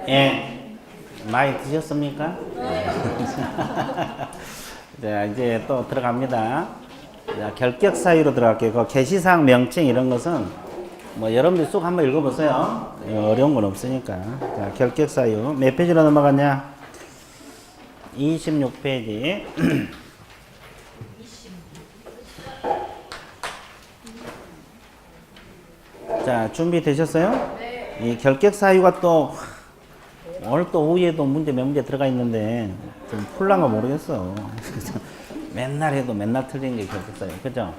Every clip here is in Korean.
예, 많이 드셨습니까? 자, 이제 또 들어갑니다. 자, 결격 사유로 들어갈게요. 그 게시사항 명칭 이런 것은 뭐 여러분들 쑥 한번 읽어보세요. 어려운 건 없으니까. 자, 결격 사유 몇 페이지로 넘어갔냐? 26페이지. 자, 준비되셨어요? 네. 이 결격 사유가 또 오늘 또 오후에도 문제 몇 문제 들어가 있는데 좀 풀란가 모르겠어. 맨날 해도 맨날 틀린 게 결격 사유, 그죠?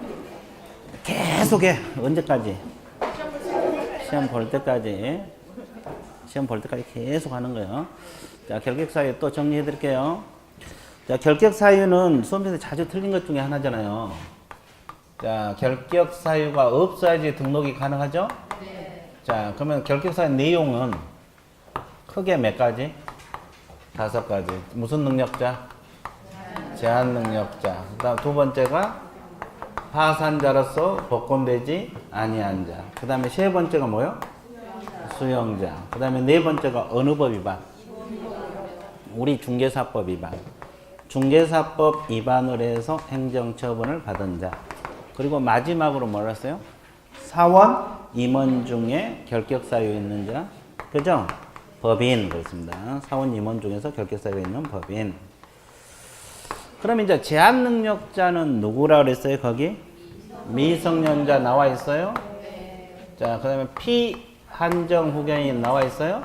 계속해. 언제까지? 시험 볼 때까지. 시험 볼 때까지 계속 하는 거예요. 자, 결격 사유 또 정리해 드릴게요. 자, 결격 사유는 수험에서 자주 틀린 것 중에 하나잖아요. 자, 결격 사유가 없어야지 등록이 가능하죠? 네. 자, 그러면 결격 사유 내용은 크게 몇 가지? 5가지. 무슨 능력자? 제한 능력자. 그다음 두 번째가 파산자로서 복권되지 아니한 자. 그다음에 세 번째가 뭐요? 수용자. 그다음에 네 번째가 어느 법 위반? 우리 중개사법 위반. 중개사법 위반을 해서 행정처분을 받은 자. 그리고 마지막으로 뭐라 했어요? 사원 임원 중에 결격 사유 있는 자. 그죠? 법인 그렇습니다. 사원 임원 중에서 결격 사유가 있는 법인. 그럼 이제 제한 능력자는 누구라 그랬어요? 거기 미성년자 나와 있어요? 자, 그다음에 피한정 후견인 나와 있어요?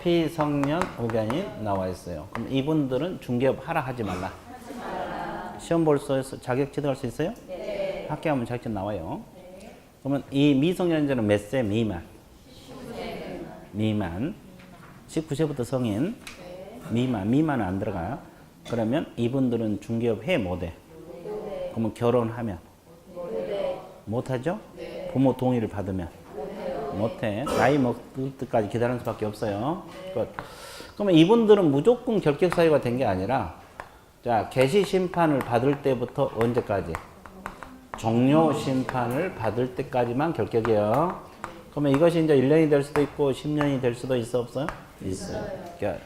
피성년 후견인 나와 있어요. 그럼 이분들은 중개업 하라 하지 말라. 시험 볼 수 있어 자격 취득할 수 있어요? 네. 합격하면 자격증 나와요. 그러면 이 미성년자는 몇 세 미만? 미만. 19세부터 성인. 미만은 안 들어가요. 그러면 이분들은 중개업 해 못해? 그러면 결혼하면? 못하죠? 부모 동의를 받으면? 못해. 나이 먹을 때까지 기다리는 수밖에 없어요. 그러면 이분들은 무조건 결격 사유가 된 게 아니라, 자, 개시 심판을 받을 때부터 언제까지? 종료 심판을 받을 때까지만 결격이에요. 그러면 이것이 이제 1년이 될 수도 있고 10년이 될 수도 있어 없어요? 있어요. 그러니까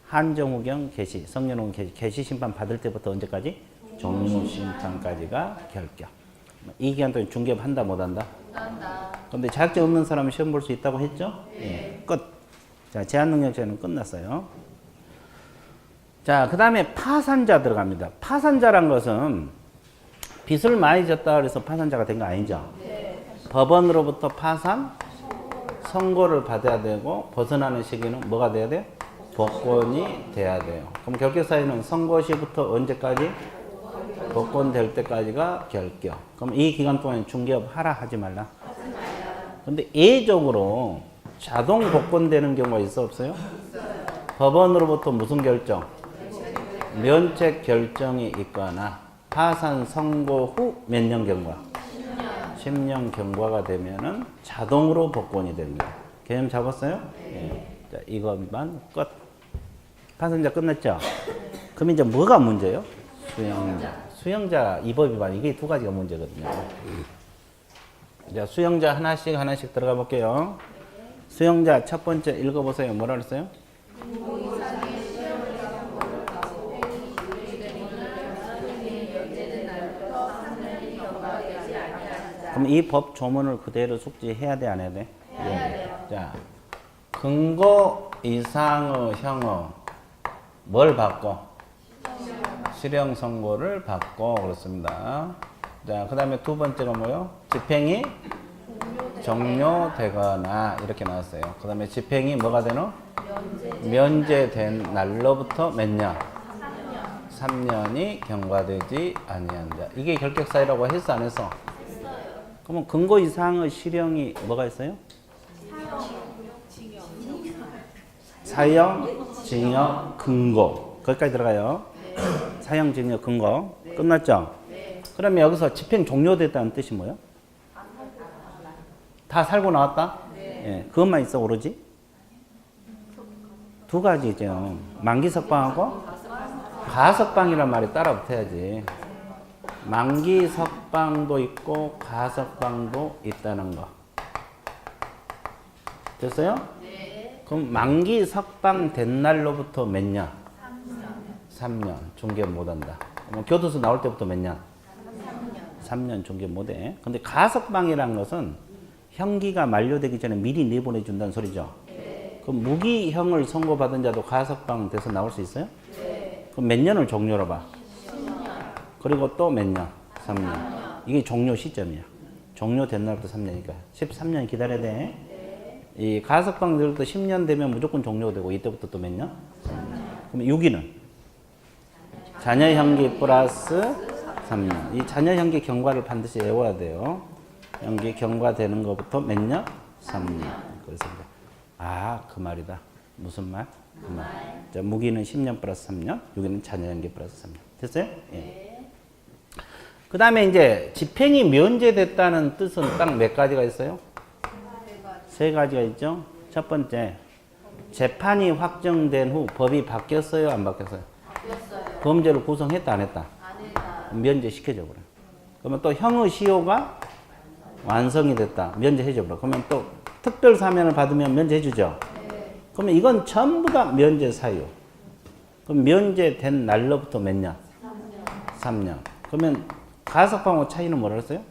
한정후경 개시, 성년후경 개시, 개시 심판 받을 때부터 언제까지? 종료 심판까지가 결격. 이 기간 동안 중개업 한다 못 한다? 한다. 근데 자격증 없는 사람은 시험 볼 수 있다고 했죠? 네. 끝. 자, 제한능력자는 끝났어요. 자, 그 다음에 파산자 들어갑니다. 파산자란 것은 빚을 많이 졌다 그래서 파산자가 된 거 아니죠? 네. 법원으로부터 파산 선고를 받아야 되고 벗어나는 시기는 뭐가 돼야 돼요? 복권이 돼야 돼요. 그럼 결격 사유는 선고 시부터 언제까지? 복권 될 때까지가 결격. 그럼 이 기간 동안 중개업 하라 하지 말라? 근데 예외적으로 자동 복권되는 경우가 있어 없어요? 법원으로부터 무슨 결정? 면책 결정이 있거나 파산 선고 후 몇 년 경과? 10년 경과가 되면은 자동으로 복권이 됩니다. 개념 잡았어요? 네. 자, 이것만 끝. 파산자 끝났죠? 그럼 이제 뭐가 문제예요? 수용자. 수용자 이법 위반. 이게 두 가지가 문제거든요. 자, 수용자 하나씩 들어가 볼게요. 수용자 첫 번째 읽어보세요. 뭐라 그랬어요? 그럼 이 법 조문을 그대로 숙지해야 돼, 안 해야 돼? 해야 돼요. 자, 근거 이상의 형어 뭘 받고? 실형 선고를 받고 그렇습니다. 자, 그 다음에 두 번째가 뭐요? 집행이 종료되거나 이렇게 나왔어요. 그 다음에 집행이 뭐가 되노? 면제된 날로부터 몇 년? 3년이 경과되지 아니한 자. 이게 결격 사유라고 했어 안 했어? 그러면 근거 이상의 실형이 뭐가 있어요? 사형, 징역, 근거. 거기까지 들어가요. 사형, 징역, 근거. 끝났죠? 그러면 여기서 집행 종료됐다는 뜻이 뭐예요? 다 살고 나왔다? 예, 그것만 있어 오로지? 두 가지죠. 만기 석방하고 가석방이란 말이 따라 붙어야지. 만기 석방도 있고 가석방도 있다는 거. 됐어요? 그럼 만기 석방 된 날로부터 몇 년? 3년. 중개 못한다. 교도소 나올 때부터 몇 년? 3년 중개 못해. 근데 가석방이라는 것은 형기가 만료되기 전에 미리 내보내준다는 소리죠. 그럼 무기형을 선고받은 자도 가석방 돼서 나올 수 있어요? 그럼 몇 년을 종료로 봐? 10년. 그리고 또 몇 년? 3년. 이게 종료 시점이야. 종료된 날부터 3년이니까 13년 기다려야 돼. 이 가석방 들부터 10년 되면 무조건 종료되고 이때부터 또 몇 년? 3년. 그럼 6위는 자녀 형기 플러스 3년. 이 자녀 형기 경과를 반드시 외워야 돼요. 형기 경과되는 것부터 몇 년? 3년. 그래서 이제 그 말이다. 무슨 말? 그 말. 자, 무기는 10년 플러스 3년, 여기는 자녀 형기 플러스 3년. 됐어요? 예. 그 다음에 이제 집행이 면제됐다는 뜻은 딱 몇 가지가 있어요? 세 가지가 있죠. 첫 번째, 재판이 확정된 후 법이 바뀌었어요? 안 바뀌었어요? 바뀌었어요. 범죄를 구성했다 안 했다? 안 했다. 면제시켜줘 버려. 그러면 또 형의 시효가 완성이 됐다. 면제해줘 버려. 그러면 또 특별 사면을 받으면 면제해주죠? 네. 그러면 이건 전부 다 면제 사유. 그럼 면제된 날로부터 몇 년? 3년. 3년. 그러면 가석방하고 차이는 뭐라 그랬어요?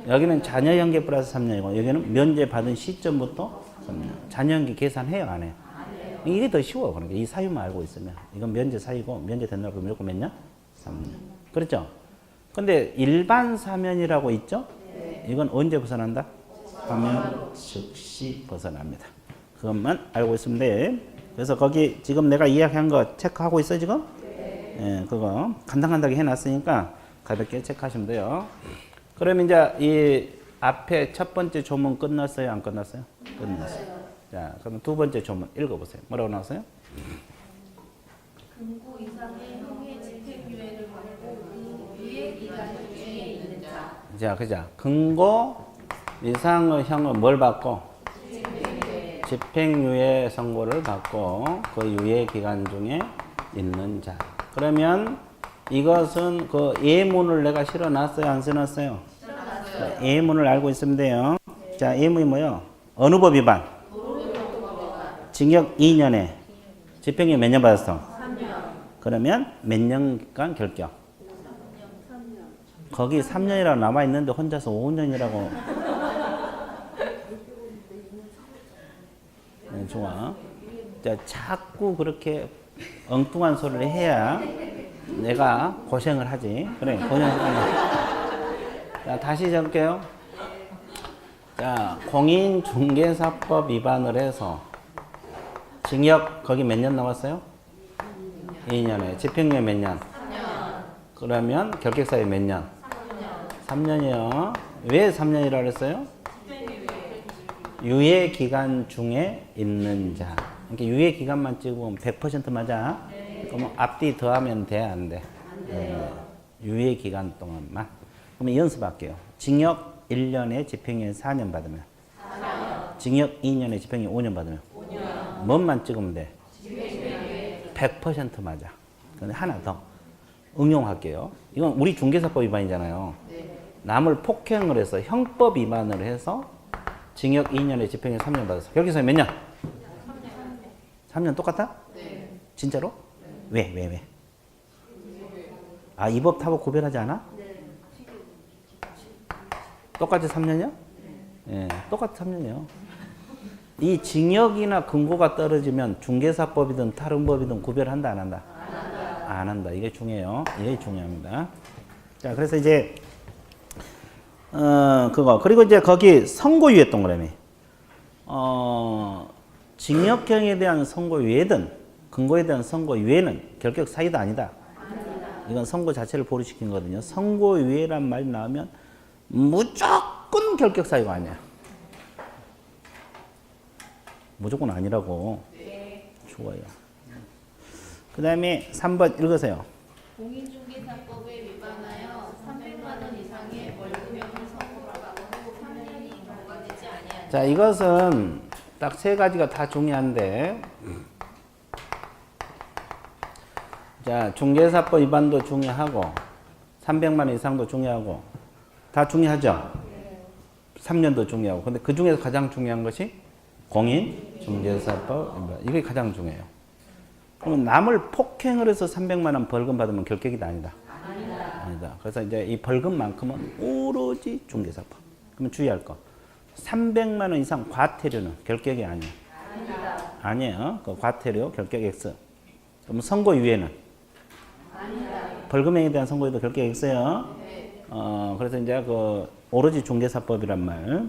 여기는 자녀 형기 플러스 3년이고 여기는 면제 받은 시점부터 3년. 자녀 형기 계산해요 안 해요? 안 해요. 이게 더 쉬워. 그러니까 이 사유만 알고 있으면 이건 면제 사유고 면제된 날 그럼 무조건 몇 년? 3년. 그렇죠? 근데 일반 사면이라고 있죠? 네. 이건 언제 벗어난다? 하면 즉시 벗어납니다. 그것만 알고 있으면 돼. 그래서 거기 지금 내가 이야기한 거 체크하고 있어 지금? 네. 예, 그거 간단하게 해놨으니까 가볍게 체크하시면 돼요. 그럼 이제 이 앞에 첫 번째 조문 끝났어요? 안 끝났어요? 끝났어요. 자, 그럼 두 번째 조문 읽어보세요. 뭐라고 나왔어요? 금고 이상의 형의 집행유예를 받고 유예 기간 중에 있는 자. 자, 그죠? 금고 이상의 형은 뭘 받고? 집행유예 선고를 받고 그 유예 기간 중에 있는 자. 그러면 이것은 그 예문을 내가 실어놨어요? 안 실어놨어요? 실어놨어요. 예문을 알고 있으면 돼요. 네. 자, 예문이 뭐예요? 어느 법 위반? 징역 2년에 집행유예 몇 년 받았어? 3년. 그러면 몇 년간 결격? 3년. 거기 3년이라고 남아있는데 혼자서 5년이라고. 네, 좋아. 자, 자꾸 그렇게 엉뚱한 소리를 해야 내가 고생을 하지. 그래, 고생하지. 자, 다시 적을게요. 자, 공인중개사법 위반을 해서 징역 거기 몇 년 나왔어요? 2년에. 집행유예 몇 년? 3년. 그러면 결격사유 몇 년? 3년. 3년이요. 왜 3년이라고 그랬어요? 유예 기간 중에 있는 자. 그러니까 유예 기간만 찍으면 100% 맞아. 네. 그럼 앞뒤 더하면 돼, 안 돼? 안 돼요. 유예 기간 동안만. 그러면 연습할게요. 징역 1년에 집행유예 4년 받으면. 4년. 징역 2년에 집행유예 5년 받으면. 5년. 뭔만 찍으면 돼? 100% 맞아. 근데 하나 더 응용할게요. 이건 우리 중개사법 위반이잖아요. 네. 남을 폭행을 해서 형법 위반을 해서 징역 2년에 집행유예 3년 받았어. 결격사유 몇 년? 3년 똑같아? 네. 진짜로? 네. 왜? 아, 이 법 타법 구별하지 않아? 네. 똑같이 3년이요? 네. 똑같이 3년이요. 이 징역이나 금고가 떨어지면 중개사법이든 다른 법이든 구별한다 안 한다? 안 한다. 안 한다. 이게 중요해요. 이게 중요합니다. 자, 그래서 이제 그거 그리고 이제 거기 선고유예 동그라미. 징역형에 대한 선고유예든 금고에 대한 선고유예는 결격 사유도 아니다. 이건 선고 자체를 보류시킨 거거든요. 선고유예란 말이 나오면 무조건 결격 사유가 아니야. 무조건 아니라고. 네. 좋아요. 그 다음에 3번 읽으세요. 공인중개사법에 위반하여 300만 원 이상의 월급형을 선고받고 3년이 경과되지 아니하니. 자, 이것은 딱 세 가지가 다 중요한데, 자, 중개사법 위반도 중요하고 300만 원 이상도 중요하고 다 중요하죠? 네. 3년도 중요하고. 근데 그 중에서 가장 중요한 것이 공인중개사법 이게 가장 중요해요. 그러면 남을 폭행을 해서 300만 원 벌금 받으면 결격이다 아니다? 아니다. 그래서 이제 이 벌금만큼은 오로지 중개사법. 그러면 주의할 거. 300만 원 이상 과태료는 결격이 아니에요. 아니에요. 그 과태료 결격 X. 그럼 선고유예는? 벌금행위에 대한 선고유예도 결격 X예요. 그래서 이제 그 오로지 중개사법이란 말.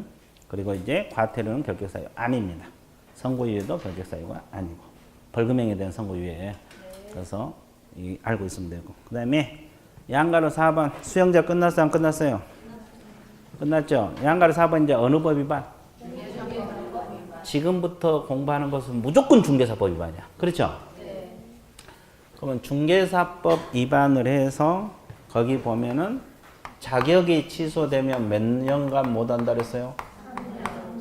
그리고 이제 과태료는 결격사유 아닙니다. 선고유예도 결격사유가 아니고 벌금행위에 대한 선고유예. 그래서 알고 있으면 되고. 그 다음에 양가로 4번 수영자 끝났어요? 안 끝났어요? 끝났죠? 양가로 4번 이제 어느 법 위반? 지금부터 공부하는 것은 무조건 중개사법 위반이야. 그렇죠? 네. 그러면 중개사법 위반을 해서 거기 보면은 자격이 취소되면 몇 년간 못 한다 그랬어요?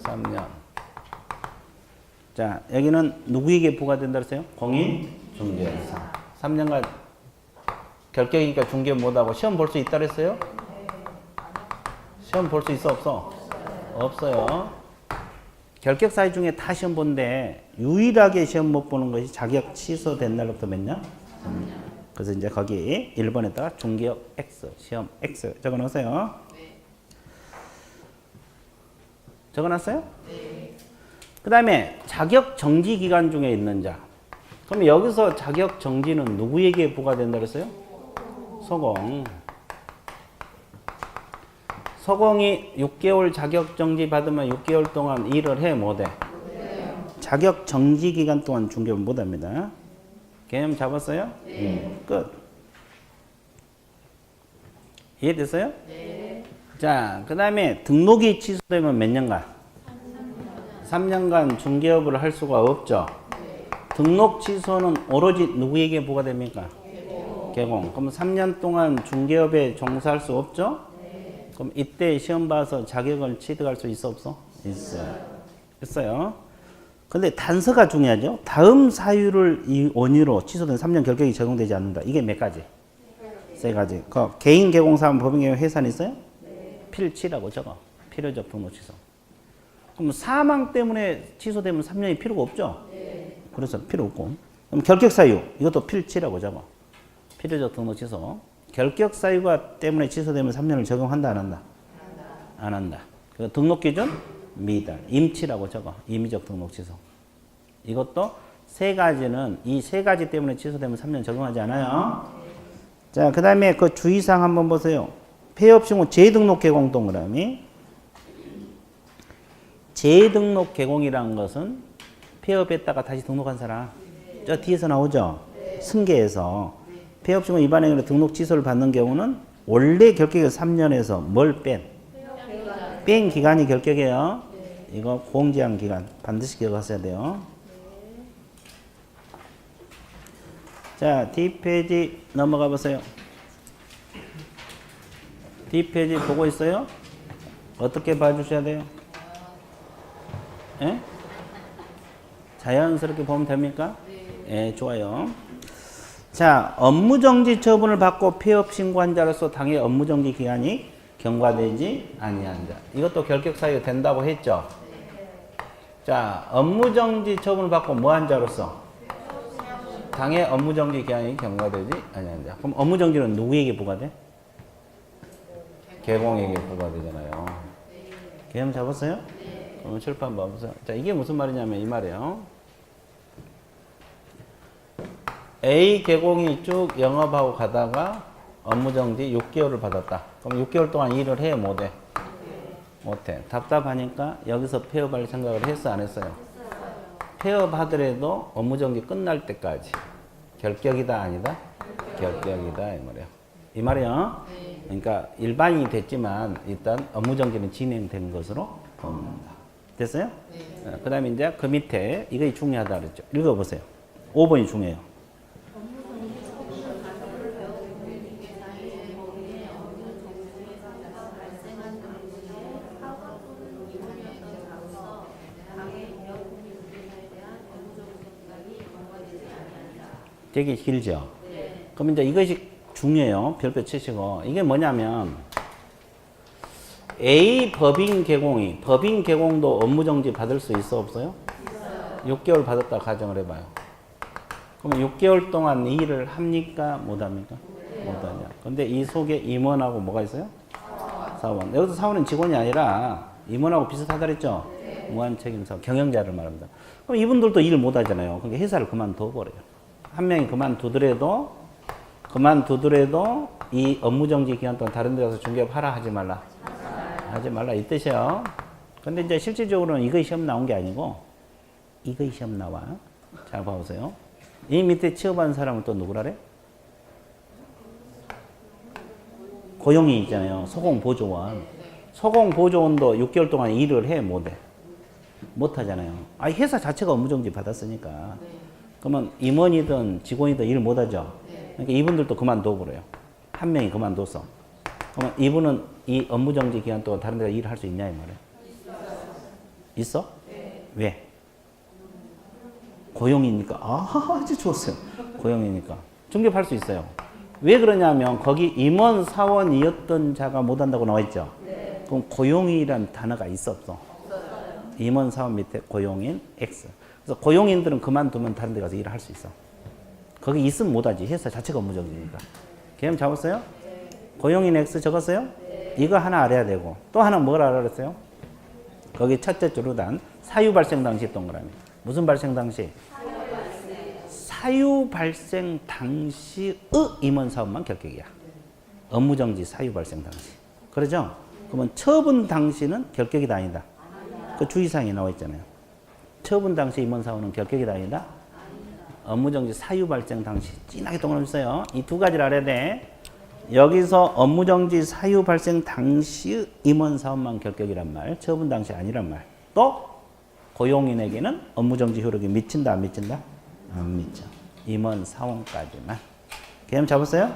3년. 자, 여기는 누구에게 부과된다 그랬어요? 공인중개사. 3년간 결격이니까 중개 못하고 시험 볼 수 있다 그랬어요? 시험 볼 수 있어 없어? 없어요. 결격 사유 중에 다 시험 본데 유일하게 시험 못 보는 것이 자격 취소된 날부터 몇 년? 그래서 이제 거기 1번에다가 중개역 X, 시험 X 적어놓으세요. 적어놨어요? 그 다음에 자격 정지 기간 중에 있는 자. 그럼 여기서 자격 정지는 누구에게 부과된다 그랬어요? 소공. 소공이 6개월 자격 정지 받으면 6개월 동안 일을 해 못해? 자격 정지 기간 동안 중개를 못합니다. 개념 잡았어요? 끝. 이해됐어요? 네. 자, 그 다음에 등록이 취소되면 몇 년간? 3년간 중개업을 할 수가 없죠. 등록 취소는 오로지 누구에게 부과됩니까? 개공. 그럼 3년 동안 중개업에 종사할 수 없죠? 그럼 이때 시험 봐서 자격을 취득할 수 있어 없어? 있어요. 있어요. 근데 단서가 중요하죠. 다음 사유를 이 원유로 취소된 3년 결격이 적용되지 않는다. 이게 몇 가지? 세 가지. 그 개인 개공 사업 법인 개공 회사는 있어요? 필치라고 적어. 필요적 등록 취소. 그럼 사망 때문에 취소되면 3년이 필요가 없죠? 그래서 필요 없고. 그럼 결격 사유 이것도 필치라고 적어. 필요적 등록 취소. 결격 사유가 때문에 취소되면 3년을 적용한다 안 한다? 안 한다. 그 등록 기준 미달. 임치라고 적어. 임의적 등록 취소. 이것도 세 가지는 이 세 가지 때문에 취소되면 3년 적용하지 않아요. 자, 그 다음에 그 주의사항 한번 보세요. 폐업시 후 재등록 개공 동그라미. 재등록 개공이라는 것은 폐업했다가 다시 등록한 사람. 저 뒤에서 나오죠? 승계에서. 폐업시 후 위반행위로 등록 취소를 받는 경우는 원래 결격이 3년에서 뭘 뺀? 뺀 기간이 결격이에요. 이거 공제한 기간 반드시 기억하셔야 돼요. 자, 뒷페이지 넘어가 보세요. 뒷페이지 보고 있어요? 어떻게 봐주셔야 돼요? 예? 자연스럽게 보면 됩니까? 예, 좋아요. 자, 업무정지 처분을 받고 폐업 신고한 자로서 당해 업무정지 기간이 경과되지 아니한 자. 이것도 결격 사유 된다고 했죠? 자, 업무정지 처분을 받고 뭐한 자로서? 당해 업무정지 기간이 경과되지 아니한 자. 그럼 업무정지는 누구에게 부과돼? 개공에게 부과되잖아요. 개념 잡았어요? 그럼 칠판 봐보세요. 자, 이게 무슨 말이냐면 이 말이에요. A 개공이 쭉 영업하고 가다가 업무정지 6개월을 받았다. 그럼 6개월 동안 일을 해 못해? 못해. 답답하니까 여기서 폐업할 생각을 했어 안 했어요? 폐업하더라도 업무정지 끝날 때까지 결격이다 아니다? 결격이다 이 말이에요. 이 말이요. 그러니까 일반인이 됐지만 일단 업무정지는 진행된 것으로 봅니다. 됐어요? 그 다음에 이제 그 밑에 이거 중요하다 그랬죠. 읽어보세요. 5번이 중요해요. 되게 길죠? 그럼 이제 이것이 중요해요. 별표 치시고. 이게 뭐냐면, A 법인 개공이, 법인 개공도 업무정지 받을 수 있어, 없어요? 6개월 받았다 가정을 해봐요. 그럼 6개월 동안 일을 합니까? 못합니까? 못하냐. 근데 이 속에 임원하고 뭐가 있어요? 사원. 여기서 사원은 직원이 아니라 임원하고 비슷하다 그랬죠? 무한책임사 경영자를 말합니다. 그럼 이분들도 일을 못하잖아요. 그러니까 회사를 그만둬버려요. 한 명이 그만두더라도 이 업무정지 기간 동안 다른 데 가서 중개업하라 하지 말라. 하지 말라 이 뜻이에요. 근데 이제 실질적으로는 이거 시험 나온 게 아니고 이거 시험 나와. 잘 봐보세요. 이 밑에 취업한 사람은 또 누구라래? 고용이 있잖아요. 소공보조원. 소공보조원도 6개월 동안 일을 해, 못해? 못하잖아요. 아, 회사 자체가 업무정지 받았으니까. 그러면 임원이든 직원이든 일을 못하죠. 그러니까 이분들도 그만둬버려요. 한 명이 그만둬서. 그러면 이분은 이 업무정지 기간 동안 다른 데가 일을 할 수 있냐 이 말이에요. 있어? 왜? 고용이니까. 아, 아주 좋았어요. 고용이니까. 중개할 수 있어요. 왜 그러냐면 거기 임원 사원이었던 자가 못한다고 나와 있죠. 그럼 고용이란 단어가 있어 없어? 임원 사원 밑에 고용인 X. 그래서 고용인들은 그만두면 다른 데 가서 일을 할 수 있어. 거기 있으면 못하지. 회사 자체가 업무정지니까. 개념 잡았어요? 고용인 X 적었어요? 이거 하나 알아야 되고 또 하나 뭘 알아야 했어요? 거기 첫째 줄로 단 사유 발생 당시 동그라미. 무슨 발생 당시? 사유 발생 당시의 임원 사원만 결격이야. 업무정지 사유 발생 당시. 그러죠? 그러면 처분 당시는 결격이다 아니다. 그 주의사항이 나와 있잖아요. 처분 당시 임원 사원은 결격이다 아니다. 업무정지 사유 발생 당시. 진하게 동그라미 써요. 이 두 가지를 알아야 돼. 여기서 업무정지 사유 발생 당시의 임원 사원만 결격이란 말. 처분 당시 아니란 말. 또 고용인에게는 업무정지 효력이 미친다 안 미친다? 안 미쳐. 임원 사원까지만. 개념 잡았어요?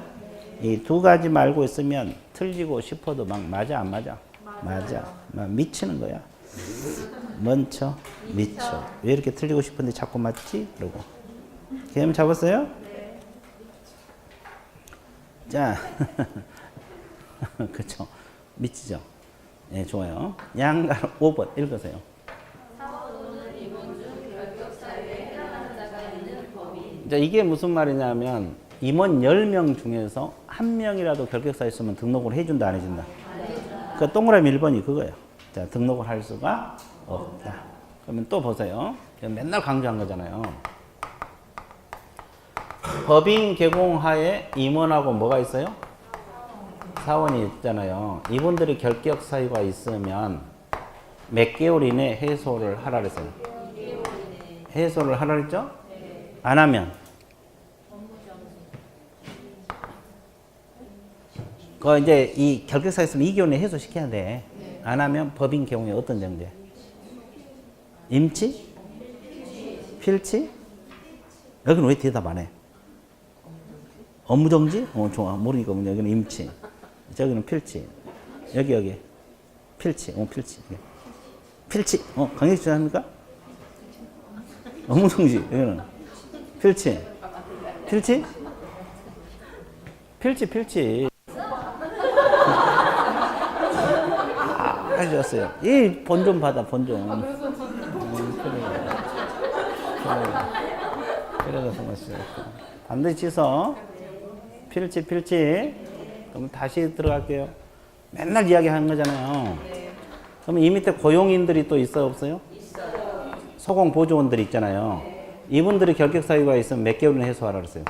이 두 가지 말고 있으면 틀리고 싶어도 막 맞아 안 맞아? 맞아. 막 미치는 거야. 먼저 미쳐. 왜 이렇게 틀리고 싶은데 자꾸 맞지? 그러고. 개념 잡았어요? 자, 그쵸. 미치죠. 예, 좋아요. 양가 5번 읽으세요. 자, 이게 무슨 말이냐면 임원 10명 중에서 한 명이라도 결격사 있으면 등록을 해준다 안 해준다? 그 동그라미 1번이 그거예요. 자, 등록을 할 수가 없다. 그러면 또 보세요. 맨날 강조한 거잖아요. 법인 개공하에 임원하고 뭐가 있어요? 사원이 있잖아요. 이분들이 결격 사유가 있으면 몇 개월 이내 해소를 하라 그랬어요. 해소를 하라 그랬죠? 안 하면 그 이제 이 결격사 있으면 2개월 내에 해소시켜야 돼. 안 하면 법인 개공에 어떤 정죄? 임치? 필치? 여기는 왜 대답 안 해? 업무정지? 좋아. 모르니까 여기는 임치. 저기는 필치. 여기. 필치. 필치. 필치. 강력히 주장합니까? 업무정지. 여기는 필치. 필치? 필치. 좋았어요. 이 본좀 받아, 본좀. 그래서 성공했어요. 반드시 취소. 필치. 그럼 다시 들어갈게요. 맨날 이야기하는 거잖아요. 그럼 이 밑에 고용인들이 또 있어요, 없어요? 있어요. 소공보조원들이 있잖아요. 이분들이 결격 사유가 있으면 몇 개월 이내 해소하라 그랬어요?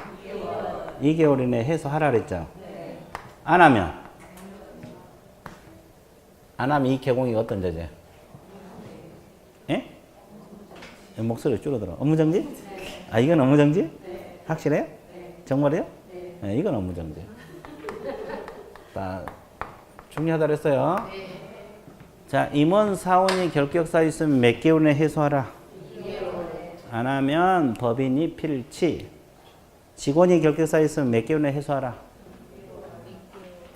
2개월 이내 해소하라 그랬죠? 안 하면 이 개공이 어떤 죄죠? 예? 목소리 줄어들어. 업무정지? 아, 이건 업무정지? 확실해요? 정말이에요? 네, 이건 업무정지. 중요하다 그랬어요. 자, 임원 사원이 결격사 있으면 몇 개월 내에 해소하라? 2개월. 안 하면 법인이 필치. 직원이 결격사 있으면 몇 개월 내에 해소하라?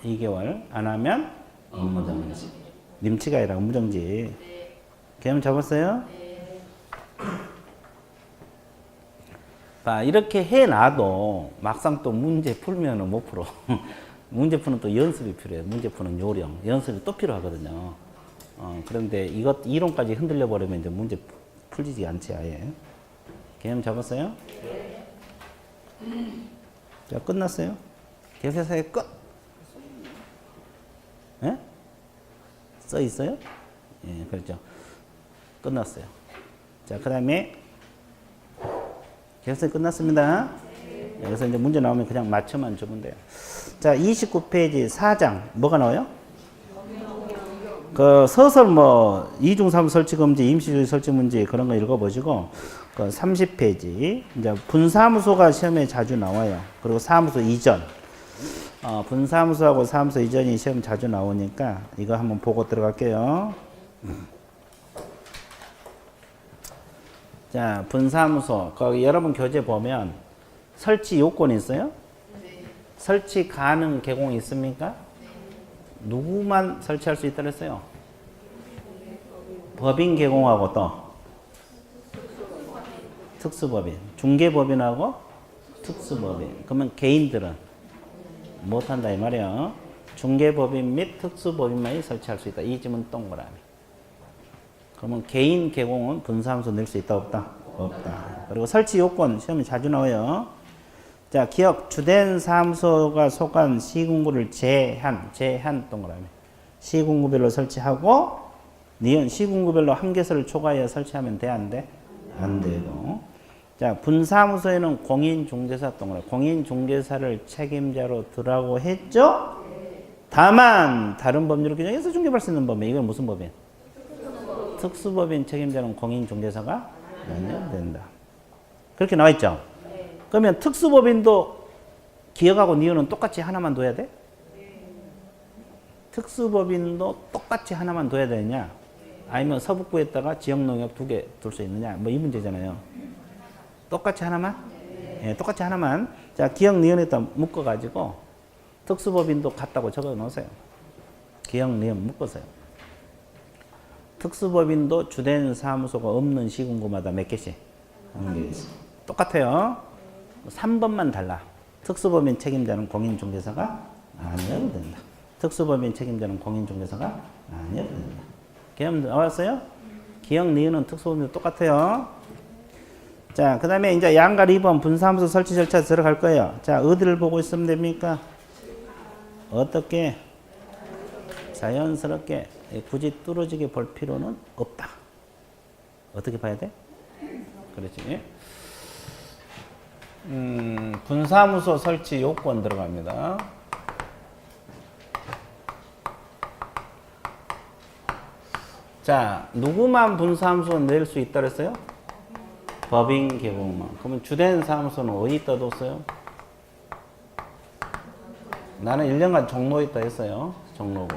2개월. 안 하면 업무정지. 님치가 아니라 업무정지. 개념 잡았어요? 이렇게 해놔도 막상 또 문제 풀면은 못 풀어. 문제 푸는 또 연습이 필요해요. 문제 푸는 요령. 연습이 또 필요하거든요. 그런데 이것 이론까지 흔들려 버리면 이제 문제 풀리지 않지 아예. 개념 잡았어요? 자, 끝났어요. 계세사의 끝. 예? 써 있어요? 예, 그렇죠. 끝났어요. 자, 그 다음에 계세사 끝났습니다. 여기서 이제 문제 나오면 그냥 맞춰만 주면 돼요. 자, 29페이지 4장 뭐가 나와요? 그 서술 뭐 이중삼수 설치 금지, 임시주의 설치 문제 그런 거 읽어보시고 그 30페이지 이제 분사무소가 시험에 자주 나와요. 그리고 사무소 이전. 분사무소하고 사무소 이전이 시험 자주 나오니까 이거 한번 보고 들어갈게요. 자, 분사무소. 거기 여러분 교재 보면 설치 요건이 있어요? 네. 설치 가능 개공이 있습니까? 네. 누구만 설치할 수 있다 그랬어요? 법인 개공하고 또 특수법인. 중개법인하고 특수법인. 그러면 개인들은 못한다 이 말이야. 중개법인 및 특수법인만이 설치할 수 있다. 이 지문 동그라미. 그러면 개인 개공은 분사하면서 낼 수 있다 없다? 없다. 그리고 설치 요건 시험에 자주 나와요. 자, 기억 주된 사무소가 속한 시군구를 제한 동그라미. 시군구별로 설치하고 니은 시군구별로 한 개소를 초과하여 설치하면 돼 안 돼? 안 되고. 자, 분사무소에는 공인중개사 동그라미. 공인중개사를 책임자로 두라고 했죠? 다만 다른 법률 규정에서 중개할 수 있는 법인. 이건 무슨 법인? 특수법인 책임자는 공인중개사가 아니면 된다. 그렇게 나와 있죠? 그러면 특수법인도 기억하고 니은은 똑같이 하나만 둬야 돼? 특수법인도 똑같이 하나만 둬야 되느냐? 아니면 서북구에다가 지역농협 2개 둘 수 있느냐? 뭐 이 문제잖아요. 똑같이 하나만? 예, 똑같이 하나만. 자, 기억 니은에다 묶어가지고 특수법인도 같다고 적어 놓으세요. 기억 니은 묶으세요. 특수법인도 주된 사무소가 없는 시군구마다 몇 개씩? 한 개씩. 똑같아요. 3번만 달라. 특수법인 책임자는 공인중개사가 아니어도 된다. 특수법인 책임자는 공인중개사가 아니어도 된다. 개념 나왔어요? 기억 니은은 특수법인도 똑같아요. 자, 그 다음에 이제 양가 2번 분사무소 설치 절차 들어갈 거예요. 자, 어디를 보고 있으면 됩니까? 어떻게? 자연스럽게 굳이 뚫어지게 볼 필요는 없다. 어떻게 봐야 돼? 그렇지. 분사무소 설치 요건 들어갑니다. 자, 누구만 분사무소 낼 수 있다 그랬어요? 법인 개공만. 그러면 주된 사무소는 어디 떠뒀어요? 나는 1년간 종로에 있다 했어요. 종로구.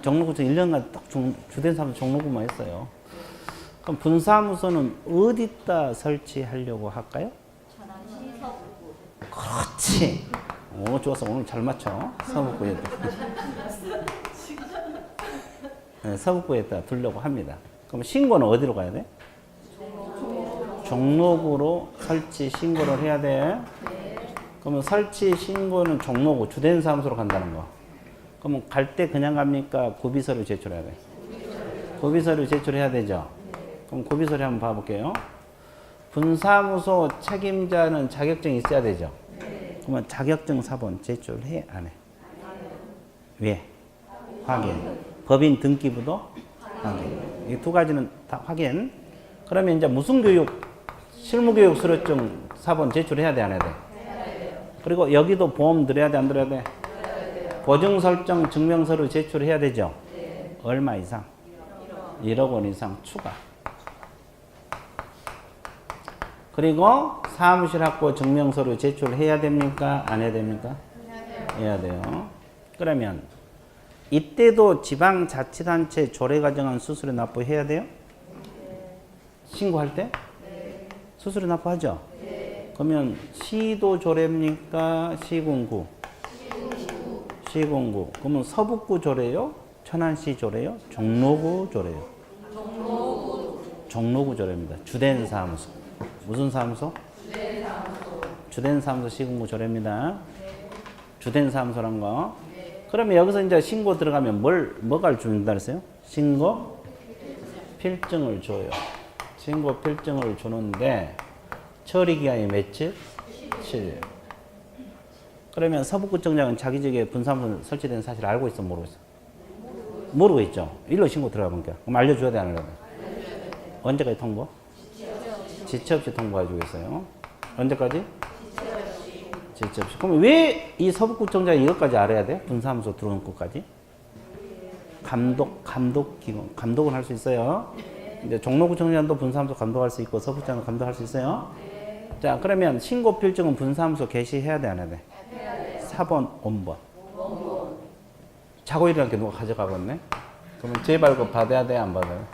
종로구 1년간 딱 주된 사무소 종로구만 했어요. 그럼 분사무소는 어디다 설치하려고 할까요? 천안시 서북구. 그렇지. 오, 좋았어. 오늘 잘 맞춰. 서북구에다. 네, 서북구에다 두려고 합니다. 그럼 신고는 어디로 가야 돼? 종로구로 설치 신고를 해야 돼. 그러면 설치 신고는 종로구 주된 사무소로 간다는 거. 그러면 갈 때 그냥 갑니까? 고비서류 제출해야 돼. 고비서류 제출해야 되죠. 그럼 고비서류 한번 봐볼게요. 분사무소 책임자는 자격증이 있어야 되죠. 그러면 자격증 사본 제출해 안 해? 왜? 확인. 법인 등기부도 확인. 이 두 가지는 다 확인. 그러면 이제 무슨 교육? 실무교육 수료증 사본 제출해야 돼 안 해야 돼? 그리고 여기도 보험 들어야 돼 안 들어야 돼? 보증 설정 증명서를 제출해야 되죠. 얼마 이상? 1억 원 이상 추가. 그리고 사무실 확보 증명서를 제출해야 됩니까? 안 해야 됩니까? 해야 돼요. 그러면 이때도 지방자치단체 조례가정안 수수료 납부해야 돼요? 신고할 때? 수수료 납부하죠? 그러면 시도 조례입니까? 시군구? 시군구. 그러면 서북구 조례요? 천안시 조례요? 종로구 조례요? 종로구 조례입니다. 주된 사무소. 무슨 사무소? 주된 사무소 시군구 조례입니다. 주된 사무소란 거. 그러면 여기서 이제 신고 들어가면 뭐가 준다 그랬어요? 신고 필증을 줘요. 신고 필증을 주는데 처리 기간이 며칠? 7일. 그러면 서북구청장은 자기 지역에 분사무소 설치된 사실을 알고 있어, 모르고 있어? 모르고 있죠. 일로 신고 들어가보니까. 그럼 알려줘야 돼, 안 알려줘야 돼? 언제까지 통보? 지체 없이 통보해주고 있어요. 언제까지? 지체 없이. 그럼 왜 이 서북구청장이 이것까지 알아야 돼? 분사무소 들어오는 것까지? 감독기관, 감독은 할 수 있어요. 이제 종로구청장도 분사무소 감독할 수 있고 서북장도 감독할 수 있어요. 자, 그러면 신고 필증은 분사무소 게시해야 돼, 안 해야 돼? 4번, 5번. 자고 일어나니까 누가 가져가겠네? 그러면 재발급 받아야 돼, 안 받아요?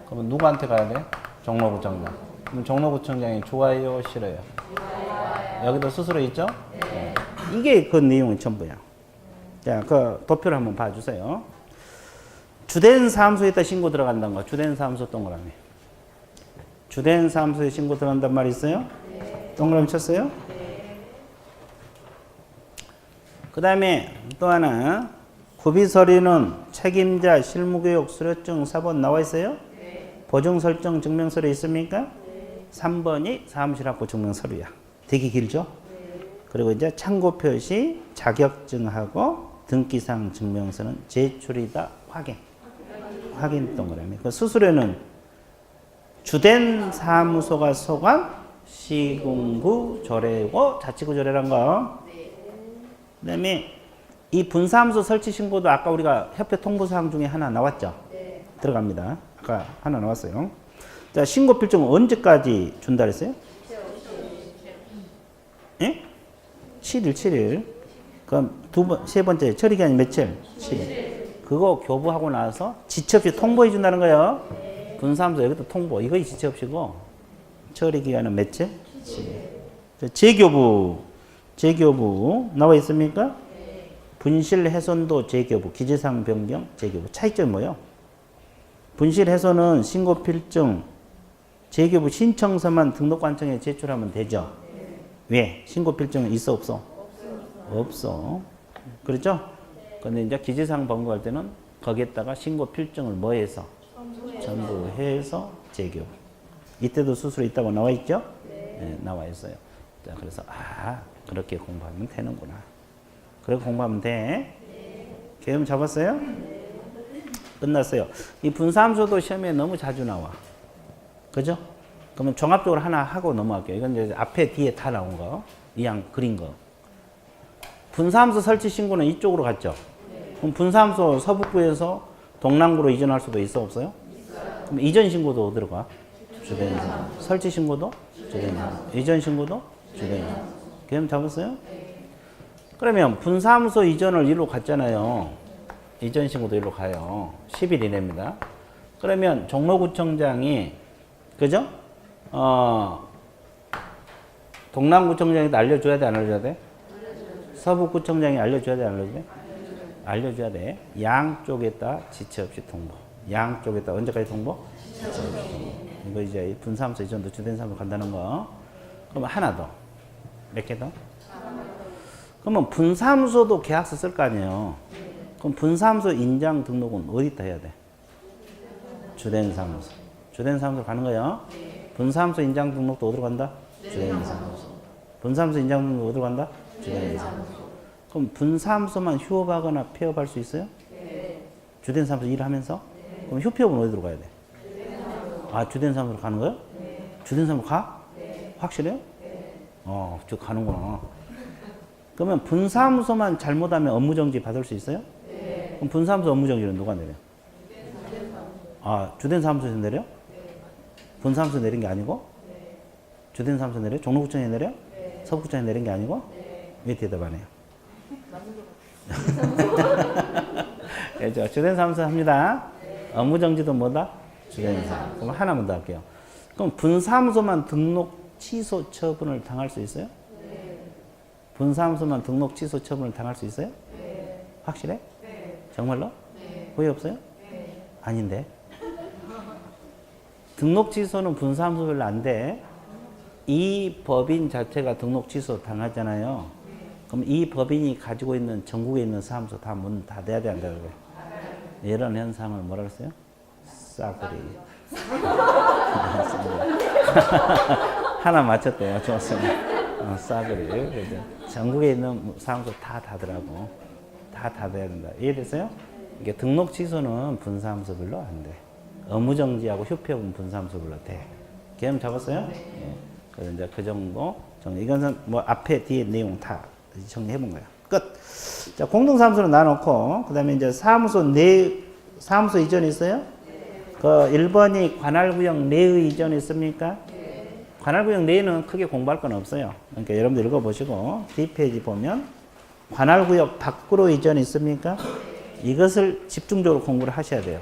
그러면 누구한테 가야 돼? 종로구청장. 그럼 종로구청장이 좋아요, 싫어요? 여기도 수수료 있죠? 네. 이게 그 내용이 전부야. 자, 그 도표를 한번 봐주세요. 주된 사무소에다 신고 들어간다는 거. 주된 사무소 동그라미. 주된 사무소에 신고 들어간단 말이 있어요? 동그라미 쳤어요? 그 다음에 또 하나. 구비서류는 책임자 실무교육 수료증 4번 나와 있어요? 보증 설정 증명서류 있습니까? 3번이 사무실 확보 증명서류야. 되게 길죠? 그리고 이제 참고 표시 자격증하고 등기상 증명서는 제출이다 확인 동그라미. 그 수수료는 주된 사무소가 소관 시군구 조례고 자치구 조례란 거. 그다음에 이 분사무소 설치 신고도 아까 우리가 협회 통보사항 중에 하나 나왔죠? 들어갑니다. 아까 하나 나왔어요. 자, 신고 필증은 언제까지 준다 그랬어요? 예? 7일. 그럼 세 번째 처리 기간이 며칠? 7일. 그거 교부하고 나서 지체 없이 통보해 준다는 거예요. 분사무소 여기도 통보. 이거 지체 없이고 처리 기간은 며칠? 7일. 재교부 나와 있습니까? 분실 훼손도 재교부, 기재사항 변경 재교부. 차이점이 뭐예요? 분실 훼손은 신고 필증 재교부 신청서만 등록관청에 제출하면 되죠. 왜? 신고 필증은 있어 없어? 없어. 그렇죠? 근데 이제 기재사항 번거할 때는 거기에다가 신고 필증을 뭐 해서? 첨부해서 재교부. 이때도 수수료 있다고 나와 있죠? 네, 나와 있어요. 자, 그래서 그렇게 공부하면 되는구나. 그렇게 공부하면 돼. 개념 잡았어요? 끝났어요. 이 분사무소도 시험에 너무 자주 나와. 그죠? 그러면 종합적으로 하나 하고 넘어갈게요. 이건 이제 앞에 뒤에 다 나온 거. 이양 그린 거. 분사무소 설치 신고는 이쪽으로 갔죠? 그럼 분사무소 서북구에서 동남구로 이전할 수도 있어 없어요? 그럼 이전 신고도 어디로 가? 주된 신고. 설치 신고도 주된 신고. 이전 신고도 주된 신고. 개념 잡았어요? 그러면 분사무소 이전을 일로 갔잖아요. 이전 신고도 일로 가요. 10일 이내입니다. 그러면 종로구청장이 그죠? 동남구청장이 알려줘야 돼, 안 알려줘야 돼? 서북구청장이 알려줘야 돼, 안 알려줘야 돼? 알려줘야 돼. 양쪽에다 지체 없이 통보. 양쪽에다 언제까지 통보? 지체 없이 통보. 이거 이제 분사무소 이전도 주된 사무소 간다는 거. 그러면 하나 더. 몇 개 더? 그러면 분사무소도 계약서 쓸 거 아니에요. 그럼 분사무소 인장 등록은 어디다 해야 돼? 주된 사무소. 주된 사무소 가는 거예요. 분사무소 인장 등록도 어디로 간다? 주된 사무소. 분사무소 인장 등록 어디로 간다? 주된 사무소. 그럼 분사무소만 휴업하거나 폐업할 수 있어요? 주된 사무소 일하면서? 그럼 휴폐업은 어디로 가야 돼? 주된 사무소로 가는 거예요? 주된 사무소 가? 확실해요? 저 가는구나. 그러면 분사무소만 잘못하면 업무정지 받을 수 있어요? 그럼 분사무소 업무정지는 누가 내려? 주된 사무소에서 내려? 분사무소 내린 게 아니고? 주된 사무소 내려? 종로구청에 내려? 서구청에 내린 게 아니고? 왜 대답 안 해요? 네, 주된 사무소 합니다. 업무정지도 뭐다? 주된 사무소. 그럼 하나만 더 할게요. 그럼 분사무소만 등록 취소 처분을 당할 수 있어요? 분사무소만 등록 취소 처분을 당할 수 있어요? 확실해? 정말로? 후회 없어요? 아닌데. 등록 취소는 분사무소 별로 안 돼. 이 법인 자체가 등록 취소 당하잖아요. 그럼 이 법인이 가지고 있는 전국에 있는 사무소 다 문 닫아야 돼, 안 닫아야 돼? 이런 현상을 뭐라 그랬어요? 싸그리. 하나 맞췄대요. 좋았어요. 싸그리. 그래서 전국에 있는 사무소 다 다더라고. 다 닫아야 된다. 이해됐어요? 이게 등록 취소는 분사무소별로 안 돼. 업무정지하고 휴폐업은 분사무소별로 돼. 개념 잡았어요? 예. 그래서 이제 그 정도 정리. 이건 뭐 앞에 뒤에 내용 다 정리해 본 거야. 끝. 자, 공동사무소로 나눠놓고, 그 다음에 이제 사무소 이전 있어요? 그 1번이 관할구역 내의 이전 있습니까? 관할구역 내에는 크게 공부할 건 없어요. 그러니까 여러분들 읽어보시고, 뒷페이지 보면, 관할구역 밖으로 이전 있습니까? 이것을 집중적으로 공부를 하셔야 돼요.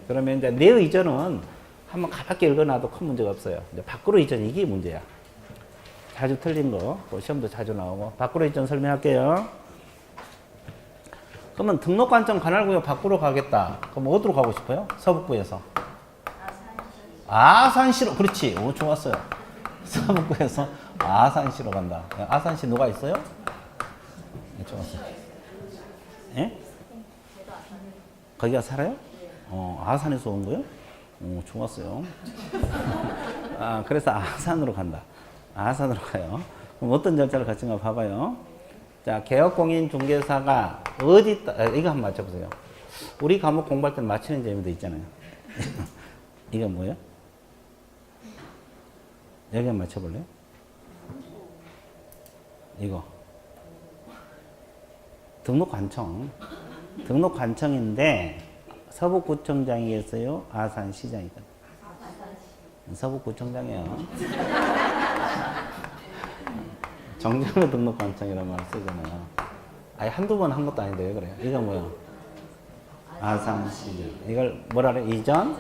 그러면 이제 내의 이전은 한번 가볍게 읽어놔도 큰 문제가 없어요. 이제 밖으로 이전 이게 문제야. 자주 틀린 거, 뭐 시험도 자주 나오고. 밖으로 이전 설명할게요. 그러면 등록관청 관할구역 밖으로 가겠다. 그럼 어디로 가고 싶어요? 서북부에서. 아산시로. 그렇지. 오, 좋았어요. 서북부에서 아산시로 간다. 아산시 누가 있어요? 네, 좋았어요. 예? 거기가 살아요? 아산에서 온 거예요? 오, 좋았어요. 아, 그래서 아산으로 간다. 아산으로 가요. 그럼 어떤 절차를 거친가 봐봐요. 자, 개업공인중개사가 어디 있다, 이거 한번 맞춰보세요. 우리 과목 공부할 때 맞히는 재미도 있잖아요. 이거 뭐예요? 여기 한번 맞춰볼래요? 이거. 등록관청인데, 서북구청장이겠어요? 아산시장이거든요. 서북구청장이에요. 정정의 등록관청이라는 말을 쓰잖아요. 아니, 한두 번 한 것도 아닌데 왜 그래요? 이거 뭐야? 아산시장. 이걸 뭐라 그래? 이전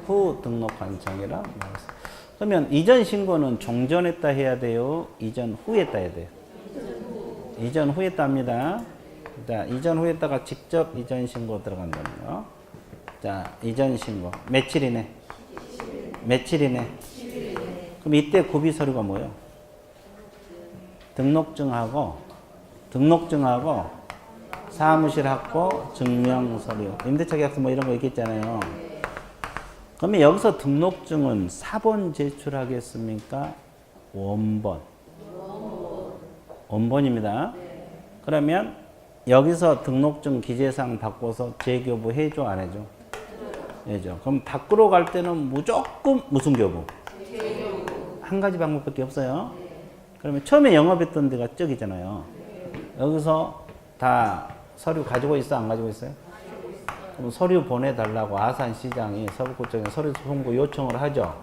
후 등록관청이라 말했어요. 그러면 이전 신고는 종전했다 해야 돼요? 이전 후했다 해야 돼요? 이전 후했다 합니다. 자, 이전 후했다가 직접 이전 신고 들어간다는 거. 자, 이전 신고. 며칠이네? 며칠이네? 그럼 이때 구비 서류가 뭐예요? 등록증하고 사무실 확보 증명 서류. 임대차 계약서 뭐 이런 거 있겠잖아요. 그러면 여기서 등록증은 4번 제출하겠습니까? 원본. 원본입니다. 그러면 여기서 등록증 기재사항 바꿔서 재교부 해줘, 안 해줘? 해줘. 그럼 밖으로 갈 때는 무조건 무슨 교부? 한 가지 방법밖에 없어요. 그러면 처음에 영업했던 데가 저기잖아요. 여기서 다 서류 가지고 있어, 안 가지고 있어요? 그럼 서류 보내달라고 아산시장이 서북구청에 서류 송부 요청을 하죠.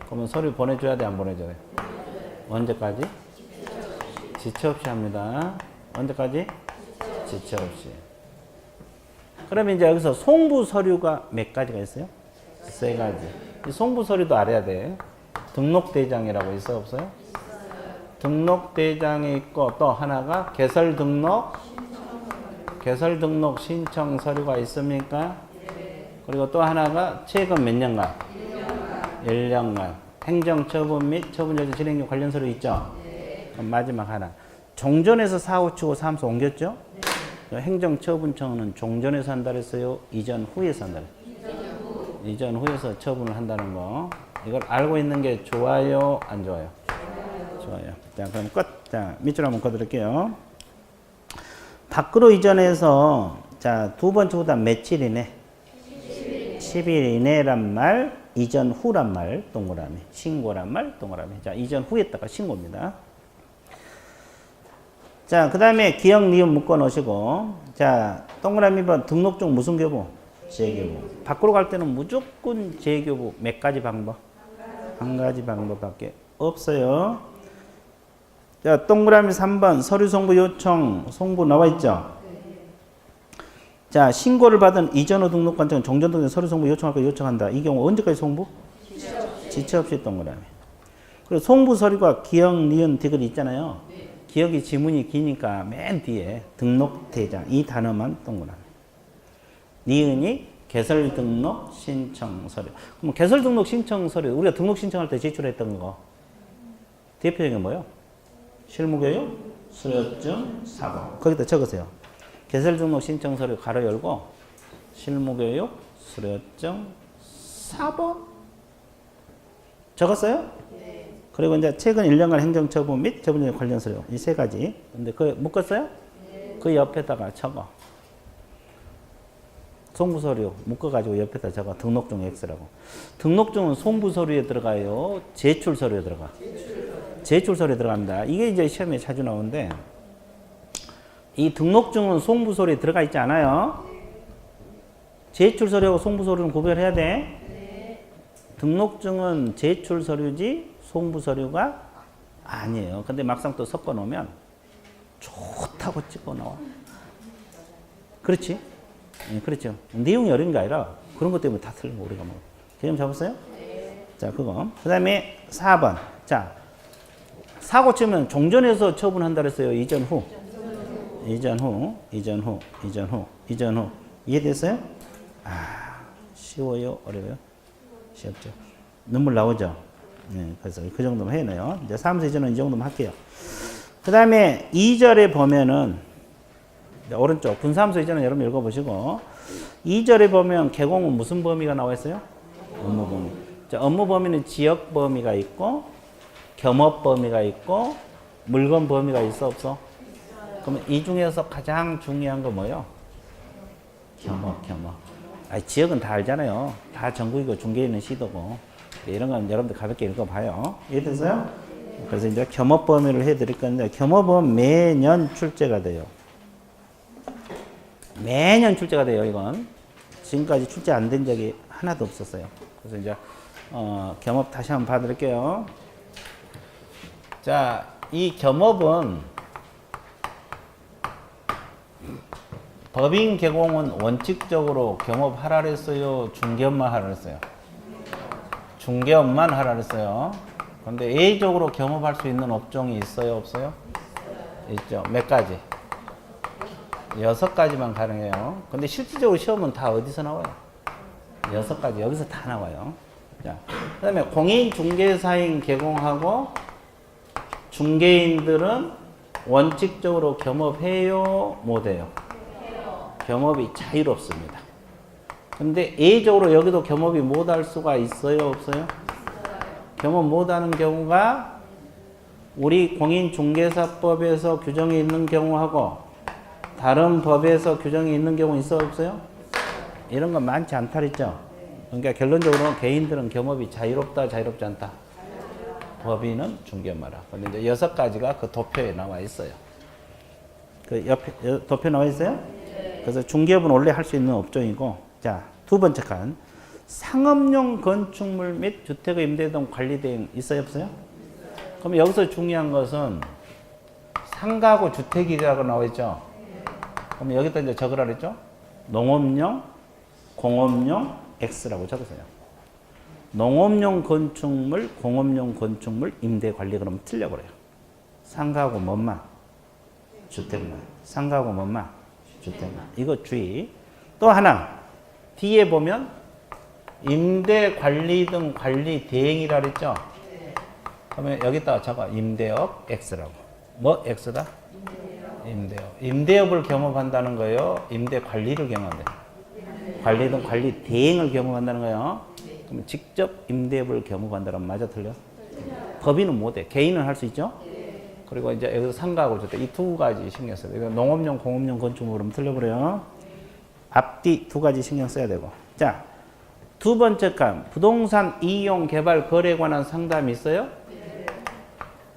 그러면 서류 보내줘야 돼, 안 보내줘야 돼? 언제까지? 지체 없이 합니다. 언제까지? 지체 없이. 그러면 이제 여기서 송부 서류가 몇 가지가 있어요? 3가지. 이 송부 서류도 알아야 돼. 등록대장이라고 있어, 없어요? 등록대장이 있고 또 하나가 개설등록 신청 서류가 있습니까? 그리고 또 하나가 최근 몇 년간? 1년간. 행정처분 및 처분조치 진행료 관련 서류 있죠? 그럼 마지막 하나. 종전에서 사후치고 사무소 옮겼죠? 행정처분청은 종전에서 한다 그랬어요? 이전 후에서 한다 그랬어요? 이전 후에서 처분을 한다는 거. 이걸 알고 있는 게 좋아요? 안 좋아요? 좋아요. 자, 그럼 끝. 자, 밑줄 한번 그어드릴게요. 밖으로 이전해서, 자, 두 번째보다 며칠이네? 10일 이내란 말, 이전 후란 말, 동그라미. 신고란 말, 동그라미. 자, 이전 후에다가 신고입니다. 자, 그 다음에 기억, 니은 묶어 놓으시고, 자, 동그라미 번 등록증 무슨 교부? 재교부. 밖으로 갈 때는 무조건 재교부. 몇 가지 방법? 한 가지 방법밖에 없어요. 자, 동그라미 3번 서류 송부 요청, 송부 나와 있죠? 자, 신고를 받은 이전 후 등록관청은 종전 등록 서류 송부 요청할 거 요청한다. 이 경우 언제까지 송부? 지체 없이 동그라미. 그리고 송부 서류가 기억, 니은, 디귿 있잖아요. 기억이 지문이 기니까 맨 뒤에 등록대장 이 단어만 동그라미. 니은이 개설 등록 신청 서류. 그럼 개설 등록 신청 서류 우리가 등록 신청할 때 제출했던 거 대표적인 뭐예요? 실무교육, 수료증, 사고. 거기다 적으세요. 개설 등록 신청 서류 가로 열고 실무교육, 수료증, 사본. 적었어요? 그리고 이제 최근 1년간 행정처분 및 처분에 관련 서류 이 세 가지. 근데 그 묶었어요? 그 옆에다가 적어. 송부서류 묶어가지고 옆에다 적어. 등록증 X라고. 등록증은 송부서류에 들어가요? 제출서류에 들어가? 제출서류에 들어갑니다. 이게 이제 시험에 자주 나오는데 이 등록증은 송부서류에 들어가 있지 않아요? 제출서류하고 송부서류는 구별해야 돼. 등록증은 제출서류지 송부서류가 아니에요. 근데 막상 또 섞어 놓으면 좋다고 찍어 나와. 그렇지? 그렇죠. 내용이 어려운 게 아니라 그런 것 때문에 다 틀린 거 우리가 뭐. 개념 잡았어요? 자, 그거. 그 다음에 4번. 자, 사고 치면 종전에서 처분한다 그랬어요. 이전 후. 이전 후. 이해됐어요? 쉬워요? 어려워요? 쉬웠죠. 눈물 나오죠? 네, 그래서 그 정도만 해내요. 이제 사무소 이전은 이 정도만 할게요. 그 다음에 2절에 보면은, 오른쪽, 분사무소 이전은 여러분 읽어보시고, 2절에 보면 개공은 무슨 범위가 나와 있어요? 업무 범위. 자, 업무 범위는 지역 범위가 있고, 겸업 범위가 있고, 물건 범위가 있어, 없어? 그러면 이 중에서 가장 중요한 거 뭐예요? 겸업. 지역은 다 알잖아요. 다 전국이고 중개에 있는 시도고. 이런 건 여러분들 가볍게 읽어봐요. 이해됐어요? 그래서 이제 겸업 범위를 해드릴 건데, 겸업은 매년 출제가 돼요. 매년 출제가 돼요, 이건. 지금까지 출제 안 된 적이 하나도 없었어요. 그래서 이제, 겸업 다시 한번 봐드릴게요. 자, 이 겸업은 법인 개공은 원칙적으로 겸업하라 그랬어요? 중개업만 하라 그랬어요? 중개업만 하라 그랬어요. 근데 예외적으로 겸업할 수 있는 업종이 있어요? 없어요? 있죠. 몇 가지? 6가지만 가능해요. 근데 실질적으로 시험은 다 어디서 나와요? 6가지. 여기서 다 나와요. 자, 그 다음에 공인 중개사인 개공하고 중개인들은 원칙적으로 겸업해요? 못해요? 겸업이 자유롭습니다. 근데 예외적으로 여기도 겸업이 못할 수가 있어요? 없어요? 겸업 못하는 경우가 우리 공인중개사법에서 규정이 있는 경우하고 다른 법에서 규정이 있는 경우 있어 없어요? 이런 건 많지 않다 그랬죠? 그러니까 결론적으로 개인들은 겸업이 자유롭다 자유롭지 않다? 법인은 중개업마라. 근데 이제 6가지가 그 도표에 나와 있어요. 그 옆에 도표 나와 있어요? 그래서 중개업은 원래 할 수 있는 업종이고, 자, 두 번째 칸. 상업용 건축물 및 주택의 임대 등 관리 대행 있어요, 없어요? 그럼 여기서 중요한 것은 상가구 주택이라고 나와 있죠? 그럼 여기다 이제 적으라 그랬죠? 농업용, 공업용, X라고 적으세요. 농업용 건축물, 공업용 건축물, 임대 관리 그러면 틀려버려요. 상가구 뭔만? 주택만. 상가구 뭔만? 주택만. 이거 주의. 또 하나. 뒤에 보면 임대 관리 등 관리 대행이라 그랬죠? 그러면 여기다가 적어. 임대업 X라고. 뭐 X다? 임대업. 임대업을 경험한다는 거예요? 임대 관리를 경험한다. 관리 등 관리 대행을 경험한다는 거예요? 그러면 직접 임대업을 경험한다면 맞아 틀려? 법인은 못해. 개인은 할 수 있죠? 그리고 이제 여기서 상가하고 주택 이 두 가지 신경 써야 돼요. 농업용, 공업용 건축물 그러면 틀려버려요. 앞뒤 두 가지 신경 써야 되고. 자, 두 번째 칸. 부동산 이용 개발 거래에 관한 상담이 있어요?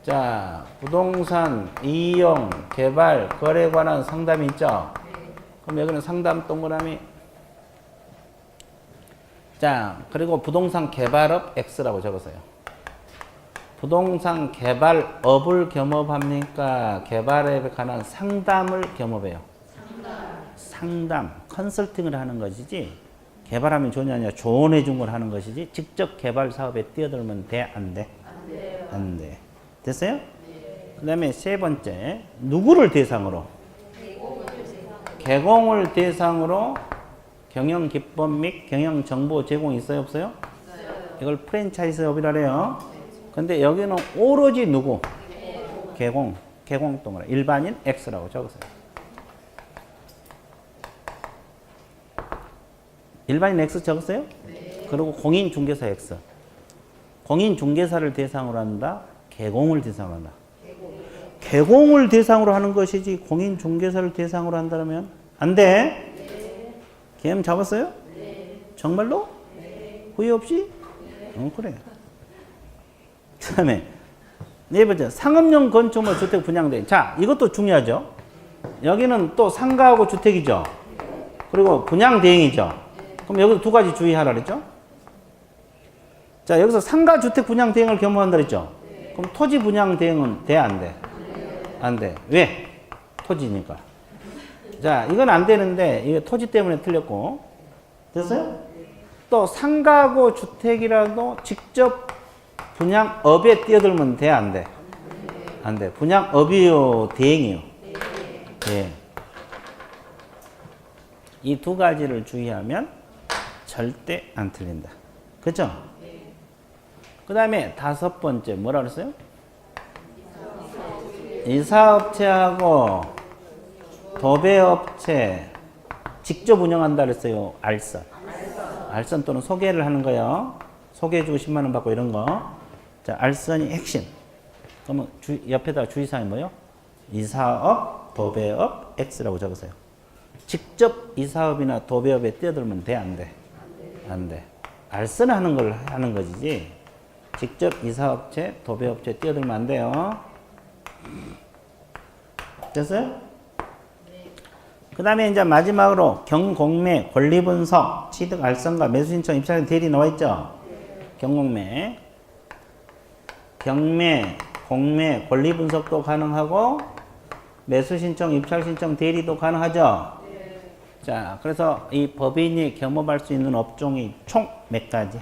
자, 부동산 이용 개발 거래에 관한 상담이 있죠? 그럼 여기는 상담 동그라미. 자, 그리고 부동산 개발업 X라고 적었어요. 부동산 개발업을 겸업합니까? 개발에 관한 상담을 겸업해요. 상담, 컨설팅을 하는 것이지 개발하면 좋냐 아니냐 조언해 준 걸 하는 것이지 직접 개발 사업에 뛰어들면 돼? 안 돼? 안 돼. 됐어요? 그 다음에 세 번째, 누구를 대상으로? 개공을 대상으로 경영 기법 및 경영 정보 제공 있어요? 없어요? 이걸 프랜차이즈업이라 해요. 근데 여기는 오로지 누구? 개공 동그라 일반인 X라고 적으세요. 일반인 X 적었어요? 그리고 공인중개사 X. 공인중개사를 대상으로 한다? 개공을 대상으로 한다? 개공을 대상으로 하는 것이지 공인중개사를 대상으로 한다면 안 돼? 개념 잡았어요? 정말로? 후회 없이? 그래. 그 다음에 네 번째, 상업용 건축물 주택 분양대. 자, 이것도 중요하죠. 여기는 또 상가하고 주택이죠. 그리고 분양 대행이죠. 그럼 여기서 두 가지 주의하라 그랬죠. 자, 여기서 상가 주택 분양 대행을 겸허한다 그랬죠. 그럼 토지 분양 대행은 돼, 안 돼? 안 돼. 왜? 토지니까. 자, 이건 안 되는데 이게 토지 때문에 틀렸고. 됐어요? 또 상가하고 주택이라도 직접 분양업에 뛰어들면 돼, 안 돼? 안 돼. 분양업이요, 대행이요? 예. 이 두 가지를 주의하면 절대 안 틀린다. 그죠? 그 다음에 다섯 번째, 뭐라 그랬어요? 이사업체하고 도배업체 직접 운영한다 그랬어요. 알선. 알선 또는 소개를 하는 거요. 소개해주고 10만 원 받고 이런 거. 자, 알선이 핵심. 그러면 옆에다 주의사항이 뭐요? 이사업, 도배업, X라고 적으세요. 직접 이사업이나 도배업에 뛰어들면 돼, 안 돼? 안 돼. 알선을 하는 걸 하는 것이지. 직접 이사업체, 도배업체 뛰어들면 안 돼요. 됐어요? 그 다음에 이제 마지막으로 경공매, 권리분석, 취득 알선과 매수신청, 입찰 대리 나와 있죠? 경공매, 경매, 공매, 권리분석도 가능하고 매수신청, 입찰신청, 대리도 가능하죠? 자, 그래서 이 법인이 겸업할 수 있는 업종이 총 몇 가지?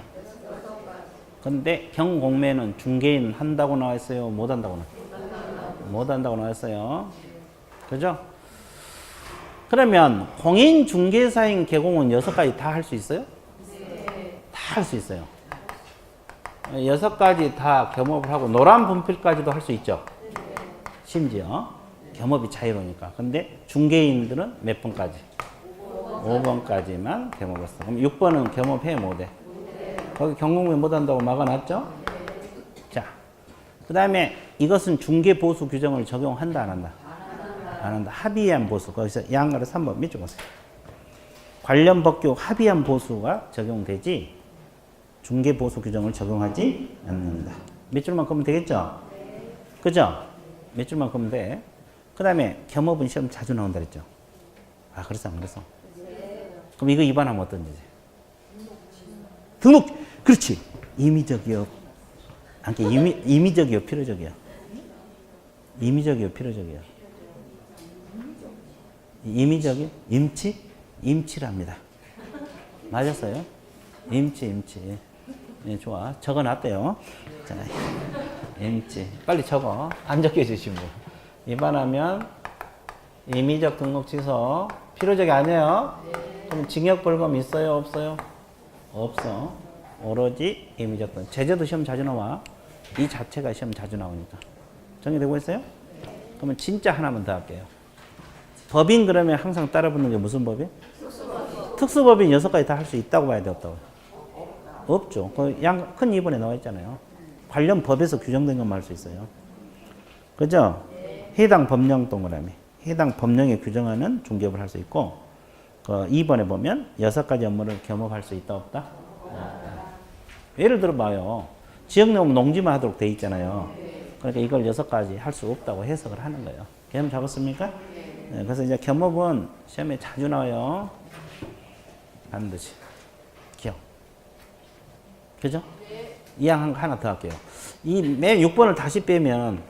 근데 경공매는 중개인 한다고 나와 있어요? 못 한다고 나와 있어요? 못 한다고 나와 있어요. 그죠? 그러면 공인중개사인 개공은 6가지 다 할 수 있어요? 다 할 수 있어요. 6가지 다 겸업을 하고 노란 분필까지도 할 수 있죠. 심지어 겸업이 자유로우니까. 근데 중개인들은 몇 번까지? 5번까지만 겸업을 했어. 그럼 6번은 겸업해 못해? 거기 경공매 못한다고 막아놨죠? 자, 그 다음에 이것은 중개보수 규정을 적용한다 안 한다? 안 한다. 합의한 보수. 거기서 양가를 3번 밑줄 보세요. 관련 법규 합의한 보수가 적용되지 중개보수 규정을 적용하지 않는다. 몇 줄만 그으면 되겠죠? 그죠? 몇 줄만 그으면 돼. 그 다음에 겸업은 시험 자주 나온다 그랬죠? 아, 그랬어 안 그랬어? 그럼 이거 위반하면 어떤 죄지? 등록! 그렇지! 임의적이요. 아니, 임의적이요, 필요적이요? 임의적이요, 필요적이요? 임의적이요? 임치? 임치랍니다. 맞았어요? 임치. 네, 좋아. 적어 놨대요. 자, 임치. 빨리 적어. 안 적혀주신 분. 위반하면 임의적 등록 취소. 필요적이 아니에요? 그럼 징역벌금 있어요? 없어요? 없어. 오로지 임의적 등록. 제재도 시험 자주 나와. 이 자체가 시험 자주 나오니까. 정리되고 있어요? 그러면 진짜 하나만 더 할게요. 법인 그러면 항상 따라붙는 게 무슨 법이에요? 특수법인 6가지 다 할 수 있다고 봐야 돼, 없다고? 없죠. 큰 2번에 나와 있잖아요. 관련 법에서 규정된 것만 할 수 있어요. 그죠? 해당 법령 동그라미. 해당 법령에 규정하는 중개업을 할 수 있고, 2번에 보면 6가지 업무를 겸업할 수 있다, 없다? 예를 들어 봐요. 지역내용 농지만 하도록 돼 있잖아요. 그러니까 이걸 6가지 할 수 없다고 해석을 하는 거예요. 개념 잡았습니까? 네, 그래서 이제 겸업은 시험에 자주 나와요. 반드시. 기억. 그죠? 이양 하나 더 할게요. 이 맨 6번을 다시 빼면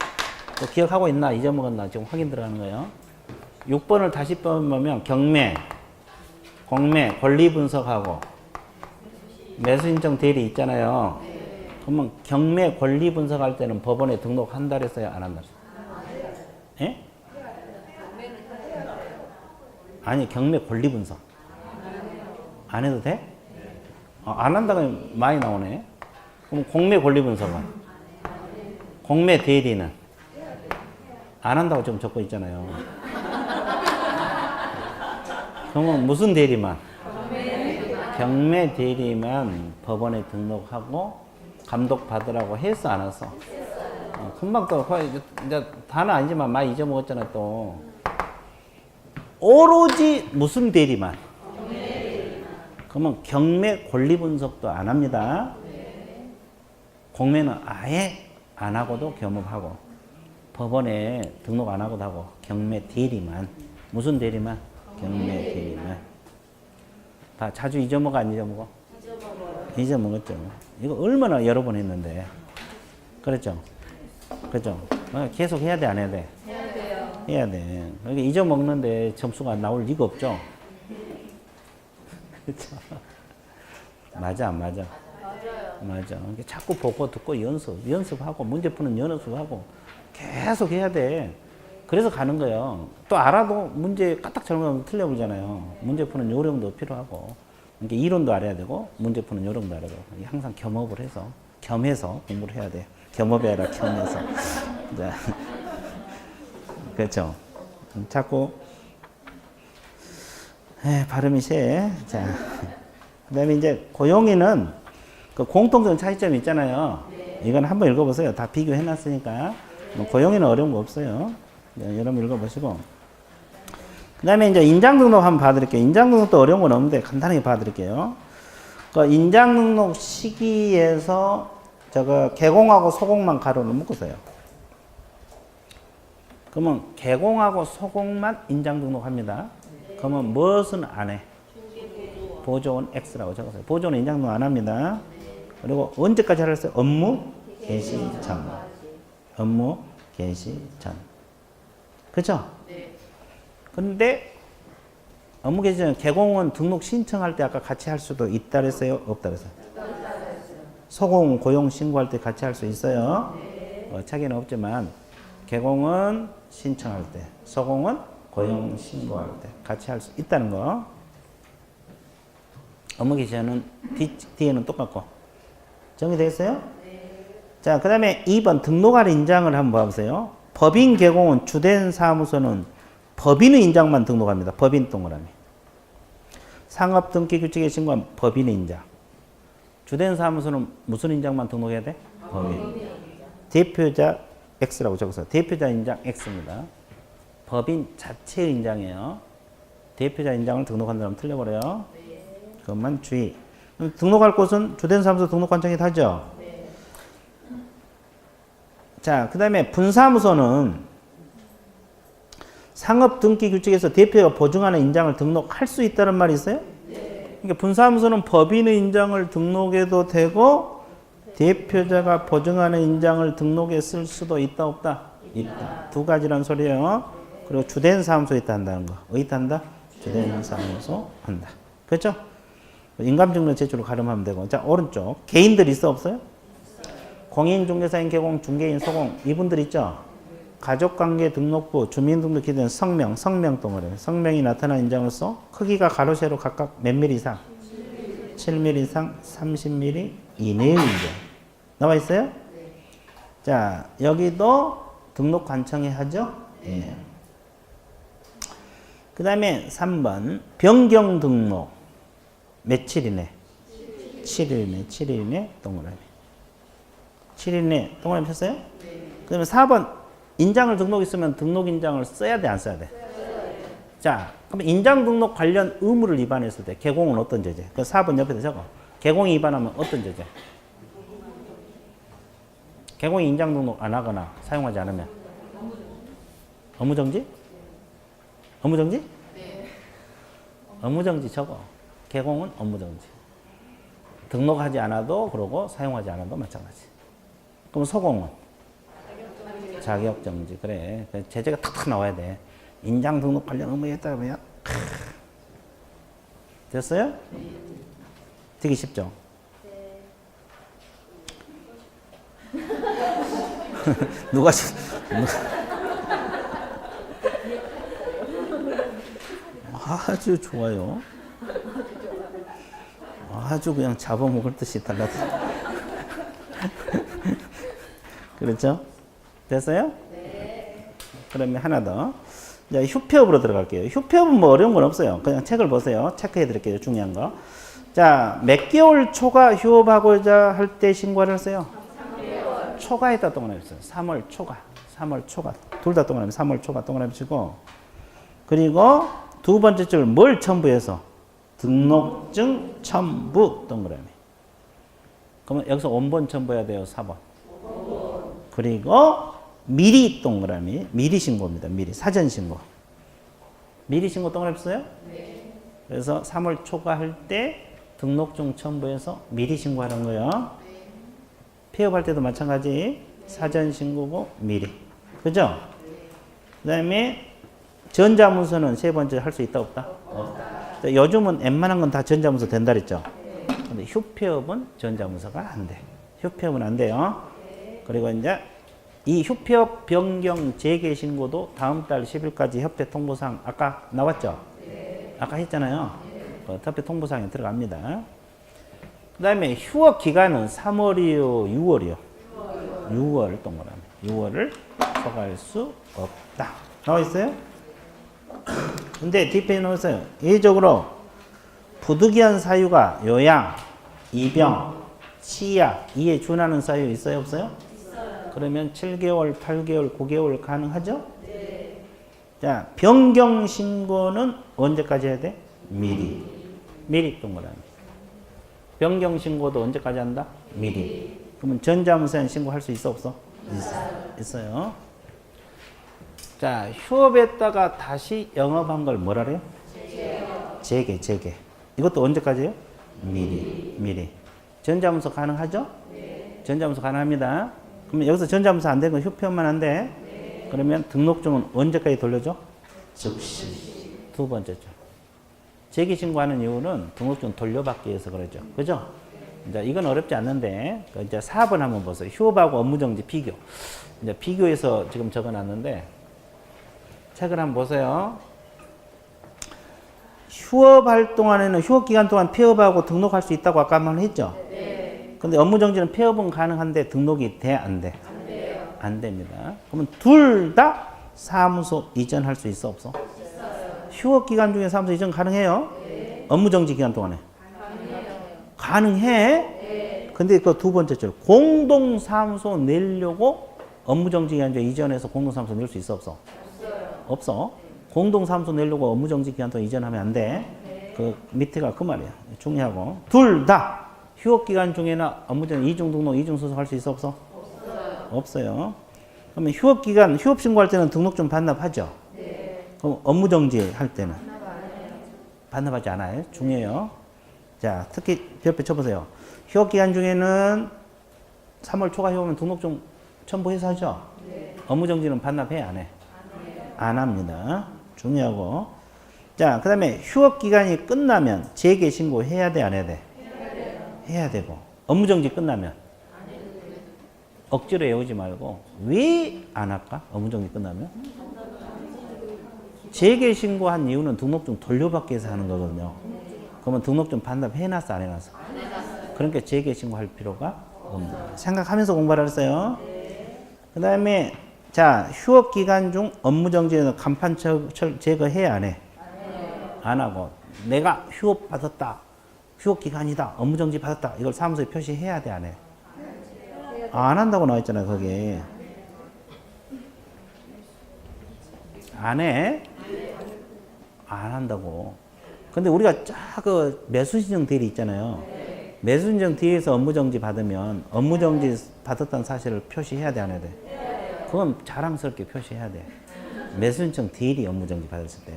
또 기억하고 있나 잊어먹었나 지금 확인 들어가는 거예요. 6번을 다시 빼면 경매, 공매, 권리 분석하고 매수신청 대리 있잖아요. 그러면 경매 권리 분석할 때는 법원에 등록한다 그랬어요? 안 한다 그랬어요? 예? 아니, 경매 권리 분석. 안 해도 돼? 안 한다고 많이 나오네. 그럼 공매 권리 분석은? 공매 대리는? 안 한다고 지금 적고 있잖아요. 그러면 무슨 대리만? 경매 대리만 법원에 등록하고 감독 받으라고 했어 안 했어? 금방 또 이제 다는 아니지만 많이 잊어먹었잖아 또. 오로지 무슨 대리만? 그러면 경매 권리 분석도 안 합니다. 공매는 아예 안 하고도 겸업하고 법원에 등록 안 하고도 하고 경매 대리만. 무슨 대리만? 경매 대리만. 다 자주 잊어먹어 안 잊어먹어? 잊어먹었죠. 이거 얼마나 여러 번 했는데. 그렇죠? 그렇죠? 계속 해야 돼 안 해야 돼? 해야 돼요. 해야 돼. 그러니까 잊어먹는데 점수가 나올 리가 없죠? 그렇죠? 맞아 안 맞아? 맞아요. 맞아. 그러니까 자꾸 보고 듣고 연습하고 문제 푸는 연습하고 계속 해야 돼. 그래서 가는 거예요. 또 알아도 문제 까딱 잘못하면 틀려보잖아요. 문제 푸는 요령도 필요하고. 그러니까 이론도 알아야 되고 문제 푸는 요령도 알아야 되고. 항상 겸업을 해서 겸해서 공부를 해야 돼요. 겸업이 아니라 겸해서. 자, 그렇죠. 자꾸 발음이 세. 자, 그다음에 이제 고용인은 그 공통점 차이점이 있잖아요. 이건 한번 읽어보세요. 다 비교해놨으니까. 고용인은 어려운 거 없어요. 여러분 읽어보시고. 그 다음에 이제 인장등록 한번 봐드릴게요. 인장등록도 어려운 건 없는데 간단하게 봐드릴게요. 그 인장등록 시기에서 저거 개공하고 소공만 가로를 묶으세요. 그러면 개공하고 소공만 인장등록합니다. 그러면 무엇은 안 해? 보조원 X라고 적었어요. 보조원 인장등록 안 합니다. 그리고 언제까지 하랬어요? 업무 개시 전. 업무 개시 전. 그죠? 네. 근데 업무 개시 전 개공은 등록 신청할 때 아까 같이 할 수도 있다 그랬어요? 없다 그랬어요? 소공 고용 신고할 때 같이 할 수 있어요. 차이는 없지만 개공은 신청할 때, 소공은 고용 신고할 때 같이 할 수 있다는 거. 업무 개시는 뒤에는 똑같고. 정리되겠어요? 자, 그 다음에 2번 등록할 인장을 한번 봐보세요. 법인 개공은 주된 사무소는 법인의 인장만 등록합니다. 법인 동그라미. 상업 등기 규칙에 신고한 법인의 인장. 주된 사무소는 무슨 인장만 등록해야 돼? 법인. 대표자 X라고 적었어요. 대표자 인장 X입니다. 법인 자체의 인장이에요. 대표자 인장을 등록한다면 틀려버려요. 그것만 주의. 등록할 곳은 주된 사무소 등록관청이 하죠. 자, 그 다음에 분사무소는 상업 등기 규칙에서 대표가 보증하는 인장을 등록할 수 있다는 말이 있어요? 그러니까 분사무소는 법인의 인장을 등록해도 되고 대표자가 보증하는 인장을 등록했을 수도 있다 없다? 있다. 두 가지란 소리예요. 그리고 주된 사무소에 있다 한다는 거. 어디다 한다? 주된 사무소 한다. 그렇죠? 인감증명 제출로 가름하면 되고. 자, 오른쪽 개인들 있어 없어요? 공인중개사인 개공, 중개인 소공 이분들 있죠? 가족관계 등록부, 주민등록 기준 성명 동으로 성명이 나타난 인장으로서 크기가 가로 세로 각각 몇 미리 이상? 7mm 이상, 30mm 이내의 인장. 나와 있어요? 자, 여기도 등록 관청에 하죠? 예. 그 다음에 3번 변경 등록 며칠이네? 7일이네 동그라미. 7일이네 동그라미 폈어요? 그 다음에 4번 인장을 등록했으면 등록 인장을 써야 돼 안 써야 돼? 자, 그럼 인장 등록 관련 의무를 위반했을 때 개공은 어떤 죄제? 그 4번 옆에다 적어. 개공이 위반하면 어떤 죄제? 개공이 인장 등록 안 하거나 사용하지 않으면 업무정지? 업무정지? 네. 업무정지 적어. 개공은 업무정지. 등록하지 않아도 그러고 사용하지 않아도 마찬가지. 그럼 소공은? 자격정지. 그래. 제재가 탁탁 나와야 돼. 인장 등록 관련 의무에 했다 그러면 됐어요? 되게 쉽죠? 누가 아주 좋아요. 아주 그냥 잡아먹을 듯이 달라서. 그렇죠? 됐어요? 네. 그러면 하나 더. 이제 휴폐업으로 들어갈게요. 휴폐업은 뭐 어려운 건 없어요. 그냥 책을 보세요. 체크해 드릴게요. 중요한 거. 자, 몇 개월 초과 휴업하고자 할 때 신고를 했어요? 3개월. 초과에다 동그라미 있어요. 3월 초과. 3월 초과. 둘 다 동그라미, 3월 초과 동그라미 치고. 그리고 두 번째 줄 뭘 첨부해서? 등록증 첨부 동그라미. 그러면 여기서 원본 첨부해야 돼요, 4번. 그리고 미리 동그라미. 미리 신고입니다. 미리. 사전 신고. 미리 신고 동그라미 써요? 네. 그래서 3월 초과할 때 등록증 첨부해서 미리 신고하는 거예요. 네. 폐업할 때도 마찬가지. 사전 신고고 미리. 그죠? 네. 그 다음에 전자문서는 세 번째 할 수 있다 없다? 없다. 요즘은 웬만한 건 다 전자문서 된다 그랬죠? 네. 근데 휴폐업은 전자문서가 안 돼. 휴폐업은 안 돼요. 네. 그리고 이제 이 휴폐업 변경 재개 신고도 다음 달 10일까지 협회 통보사항 아까 나왔죠? 네. 아까 했잖아요. 네. 협회 통보사항에 들어갑니다. 그 다음에 휴업 기간은 3월이요, 6월이요? 6월 동그라미. 6월을 초과할 수 없다. 나와 있어요? 근데 뒷페이지에 나왔어요. 예외적으로 부득이한 사유가 요양, 입영, 치약, 이에 준하는 사유 있어요? 없어요? 있어요. 그러면 7개월, 8개월, 9개월 가능하죠? 네. 자, 변경 신고는 언제까지 해야 돼? 미리. 미리 동그라미. 변경 신고도 언제까지 한다? 미리. 그러면 전자문서엔 신고할 수 있어? 없어? 있어요. 자, 휴업했다가 다시 영업한 걸 뭐라 그래요? 재개. 이것도 언제까지예요? 미리. 전자문서 가능하죠? 네. 전자문서 가능합니다. 그러면 여기서 전자문서 안 되는 건 휴폐업만 안 돼. 네. 그러면 등록증은 언제까지 돌려줘? 즉시. 두 번째죠. 재개 신고하는 이유는 등록증 돌려받기 위해서 그러죠. 그죠? 이제 이건 어렵지 않는데, 이제 4번 한번 보세요. 휴업하고 업무정지 비교. 이제 비교해서 지금 적어 놨는데, 책을 한번 보세요. 휴업할 동안에는 휴업 기간 동안 폐업하고 등록할 수 있다고 아까 한번 했죠? 네. 근데 업무정지는 폐업은 가능한데 등록이 돼? 안 돼? 안 돼요. 안 됩니다. 그러면 둘 다 사무소 이전할 수 있어? 없어? 있어요. 휴업 기간 중에 사무소 이전 가능해요? 네. 업무정지 기간 동안에? 가능해? 네. 근데 그 두 번째 줄 공동사무소 내려고 업무정지 기간 중에 이전해서 공동사무소 낼 수 있어? 없어? 없어. 공동사무소 내려고 업무정지 기간 동안 이전하면 안 돼. 네. 그 밑에가 그 말이야. 중요하고. 둘 다 휴업기간 중에나 업무정지 이중등록, 이중소속할 수 있어? 없어? 없어요. 그러면 휴업기간, 휴업신고할 때는 등록증 반납하죠? 네. 그럼 업무정지 할 때는? 반납하지 않아요. 중요해요. 자, 특히 옆에 쳐보세요. 휴업기간 중에는 3월 초과 휴업은 등록증 첨부해서 하죠? 네. 업무정지는 반납해? 안 해? 안 합니다. 중요하고. 자, 그 다음에 휴업 기간이 끝나면 재개 신고 해야 돼, 안 해야 돼? 해야 되고. 업무정지 끝나면? 억지로 외우지 말고. 왜 안 할까? 업무정지 끝나면? 재개 신고한 이유는 등록증 돌려받기 위해서 하는 거거든요. 그러면 등록증 반납해놨어, 안 해놨어? 그러니까 재개 신고할 필요가 없는. 생각하면서 공부를 했어요. 그 다음에 자, 휴업 기간 중 업무정지에서 간판 제거해야 안 해? 안 하고. 내가 휴업 받았다. 휴업 기간이다. 업무정지 받았다. 이걸 사무소에 표시해야 돼, 안 해? 안 한다고 나와 있잖아요, 거기. 안 해? 안 한다고. 근데 우리가 그 매수신청 대리 있잖아요. 매수신청 뒤에서 업무정지 받으면 업무정지 받았다는 사실을 표시해야 돼, 안 해야 돼? 그건 자랑스럽게 표시해야 돼. 매수신청 대리 업무정지 받았을 때.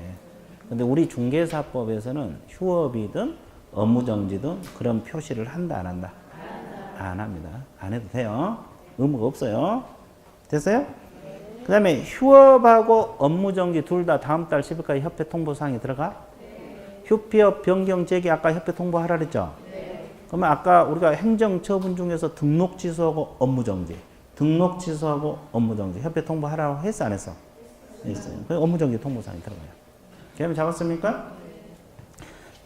근데 우리 중개사법에서는 휴업이든 업무정지든 그런 표시를 한다, 안 한다? 안 합니다. 안 해도 돼요. 의무가 없어요. 됐어요? 그 다음에 휴업하고 업무정지 둘 다 다음 달 10일까지 협회 통보사항이 들어가? 휴폐업 변경 재개 아까 협회 통보하라 그랬죠? 그러면 아까 우리가 행정처분 중에서 등록 취소하고 업무정지. 등록 취소하고 업무정지. 협회 통보하라고 했어, 안 했어? 했어요. 그 업무정지 통보사항이 들어가요. 개념 잡았습니까?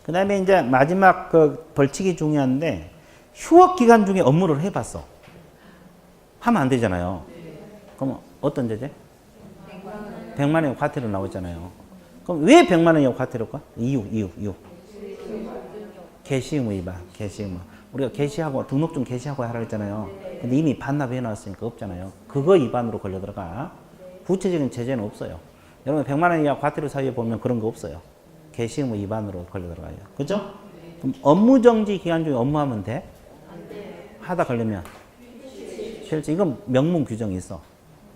그 다음에 이제 마지막 그 벌칙이 중요한데, 휴업 기간 중에 업무를 해봤어. 하면 안 되잖아요. 그럼 어떤 제재? 100만 원의 과태료 나오잖아요. 그럼 왜 100만 원이 과태료일까? 이유. 개시 의무 위반, 개시 의무. 우리가 개시하고 등록증 개시하고 하라 했잖아요. 근데 이미 반납해 놨으니까 없잖아요. 그거 위반으로 걸려 들어가. 구체적인 제재는 없어요. 여러분 100만 원 이하 과태료 사유에 보면 그런 거 없어요. 개시 의무 위반으로 걸려 들어가요. 그죠? 그럼 업무 정지 기간 중에 업무하면 돼? 하다 걸리면 필치. 이건 명문 규정이 있어.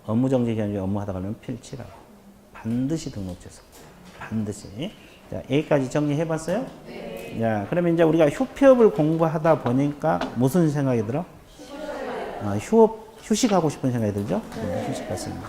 업무 정지 기간 중에 업무하다 걸리면 필치라고. 반드시 등록제서. 반드시. 자, 여기까지 정리해 봤어요? 네. 자, 그러면 이제 우리가 휴폐업을 공부하다 보니까 무슨 생각이 들어? 휴식하고 싶은 생각이 들죠? 네, 휴식 같습니다.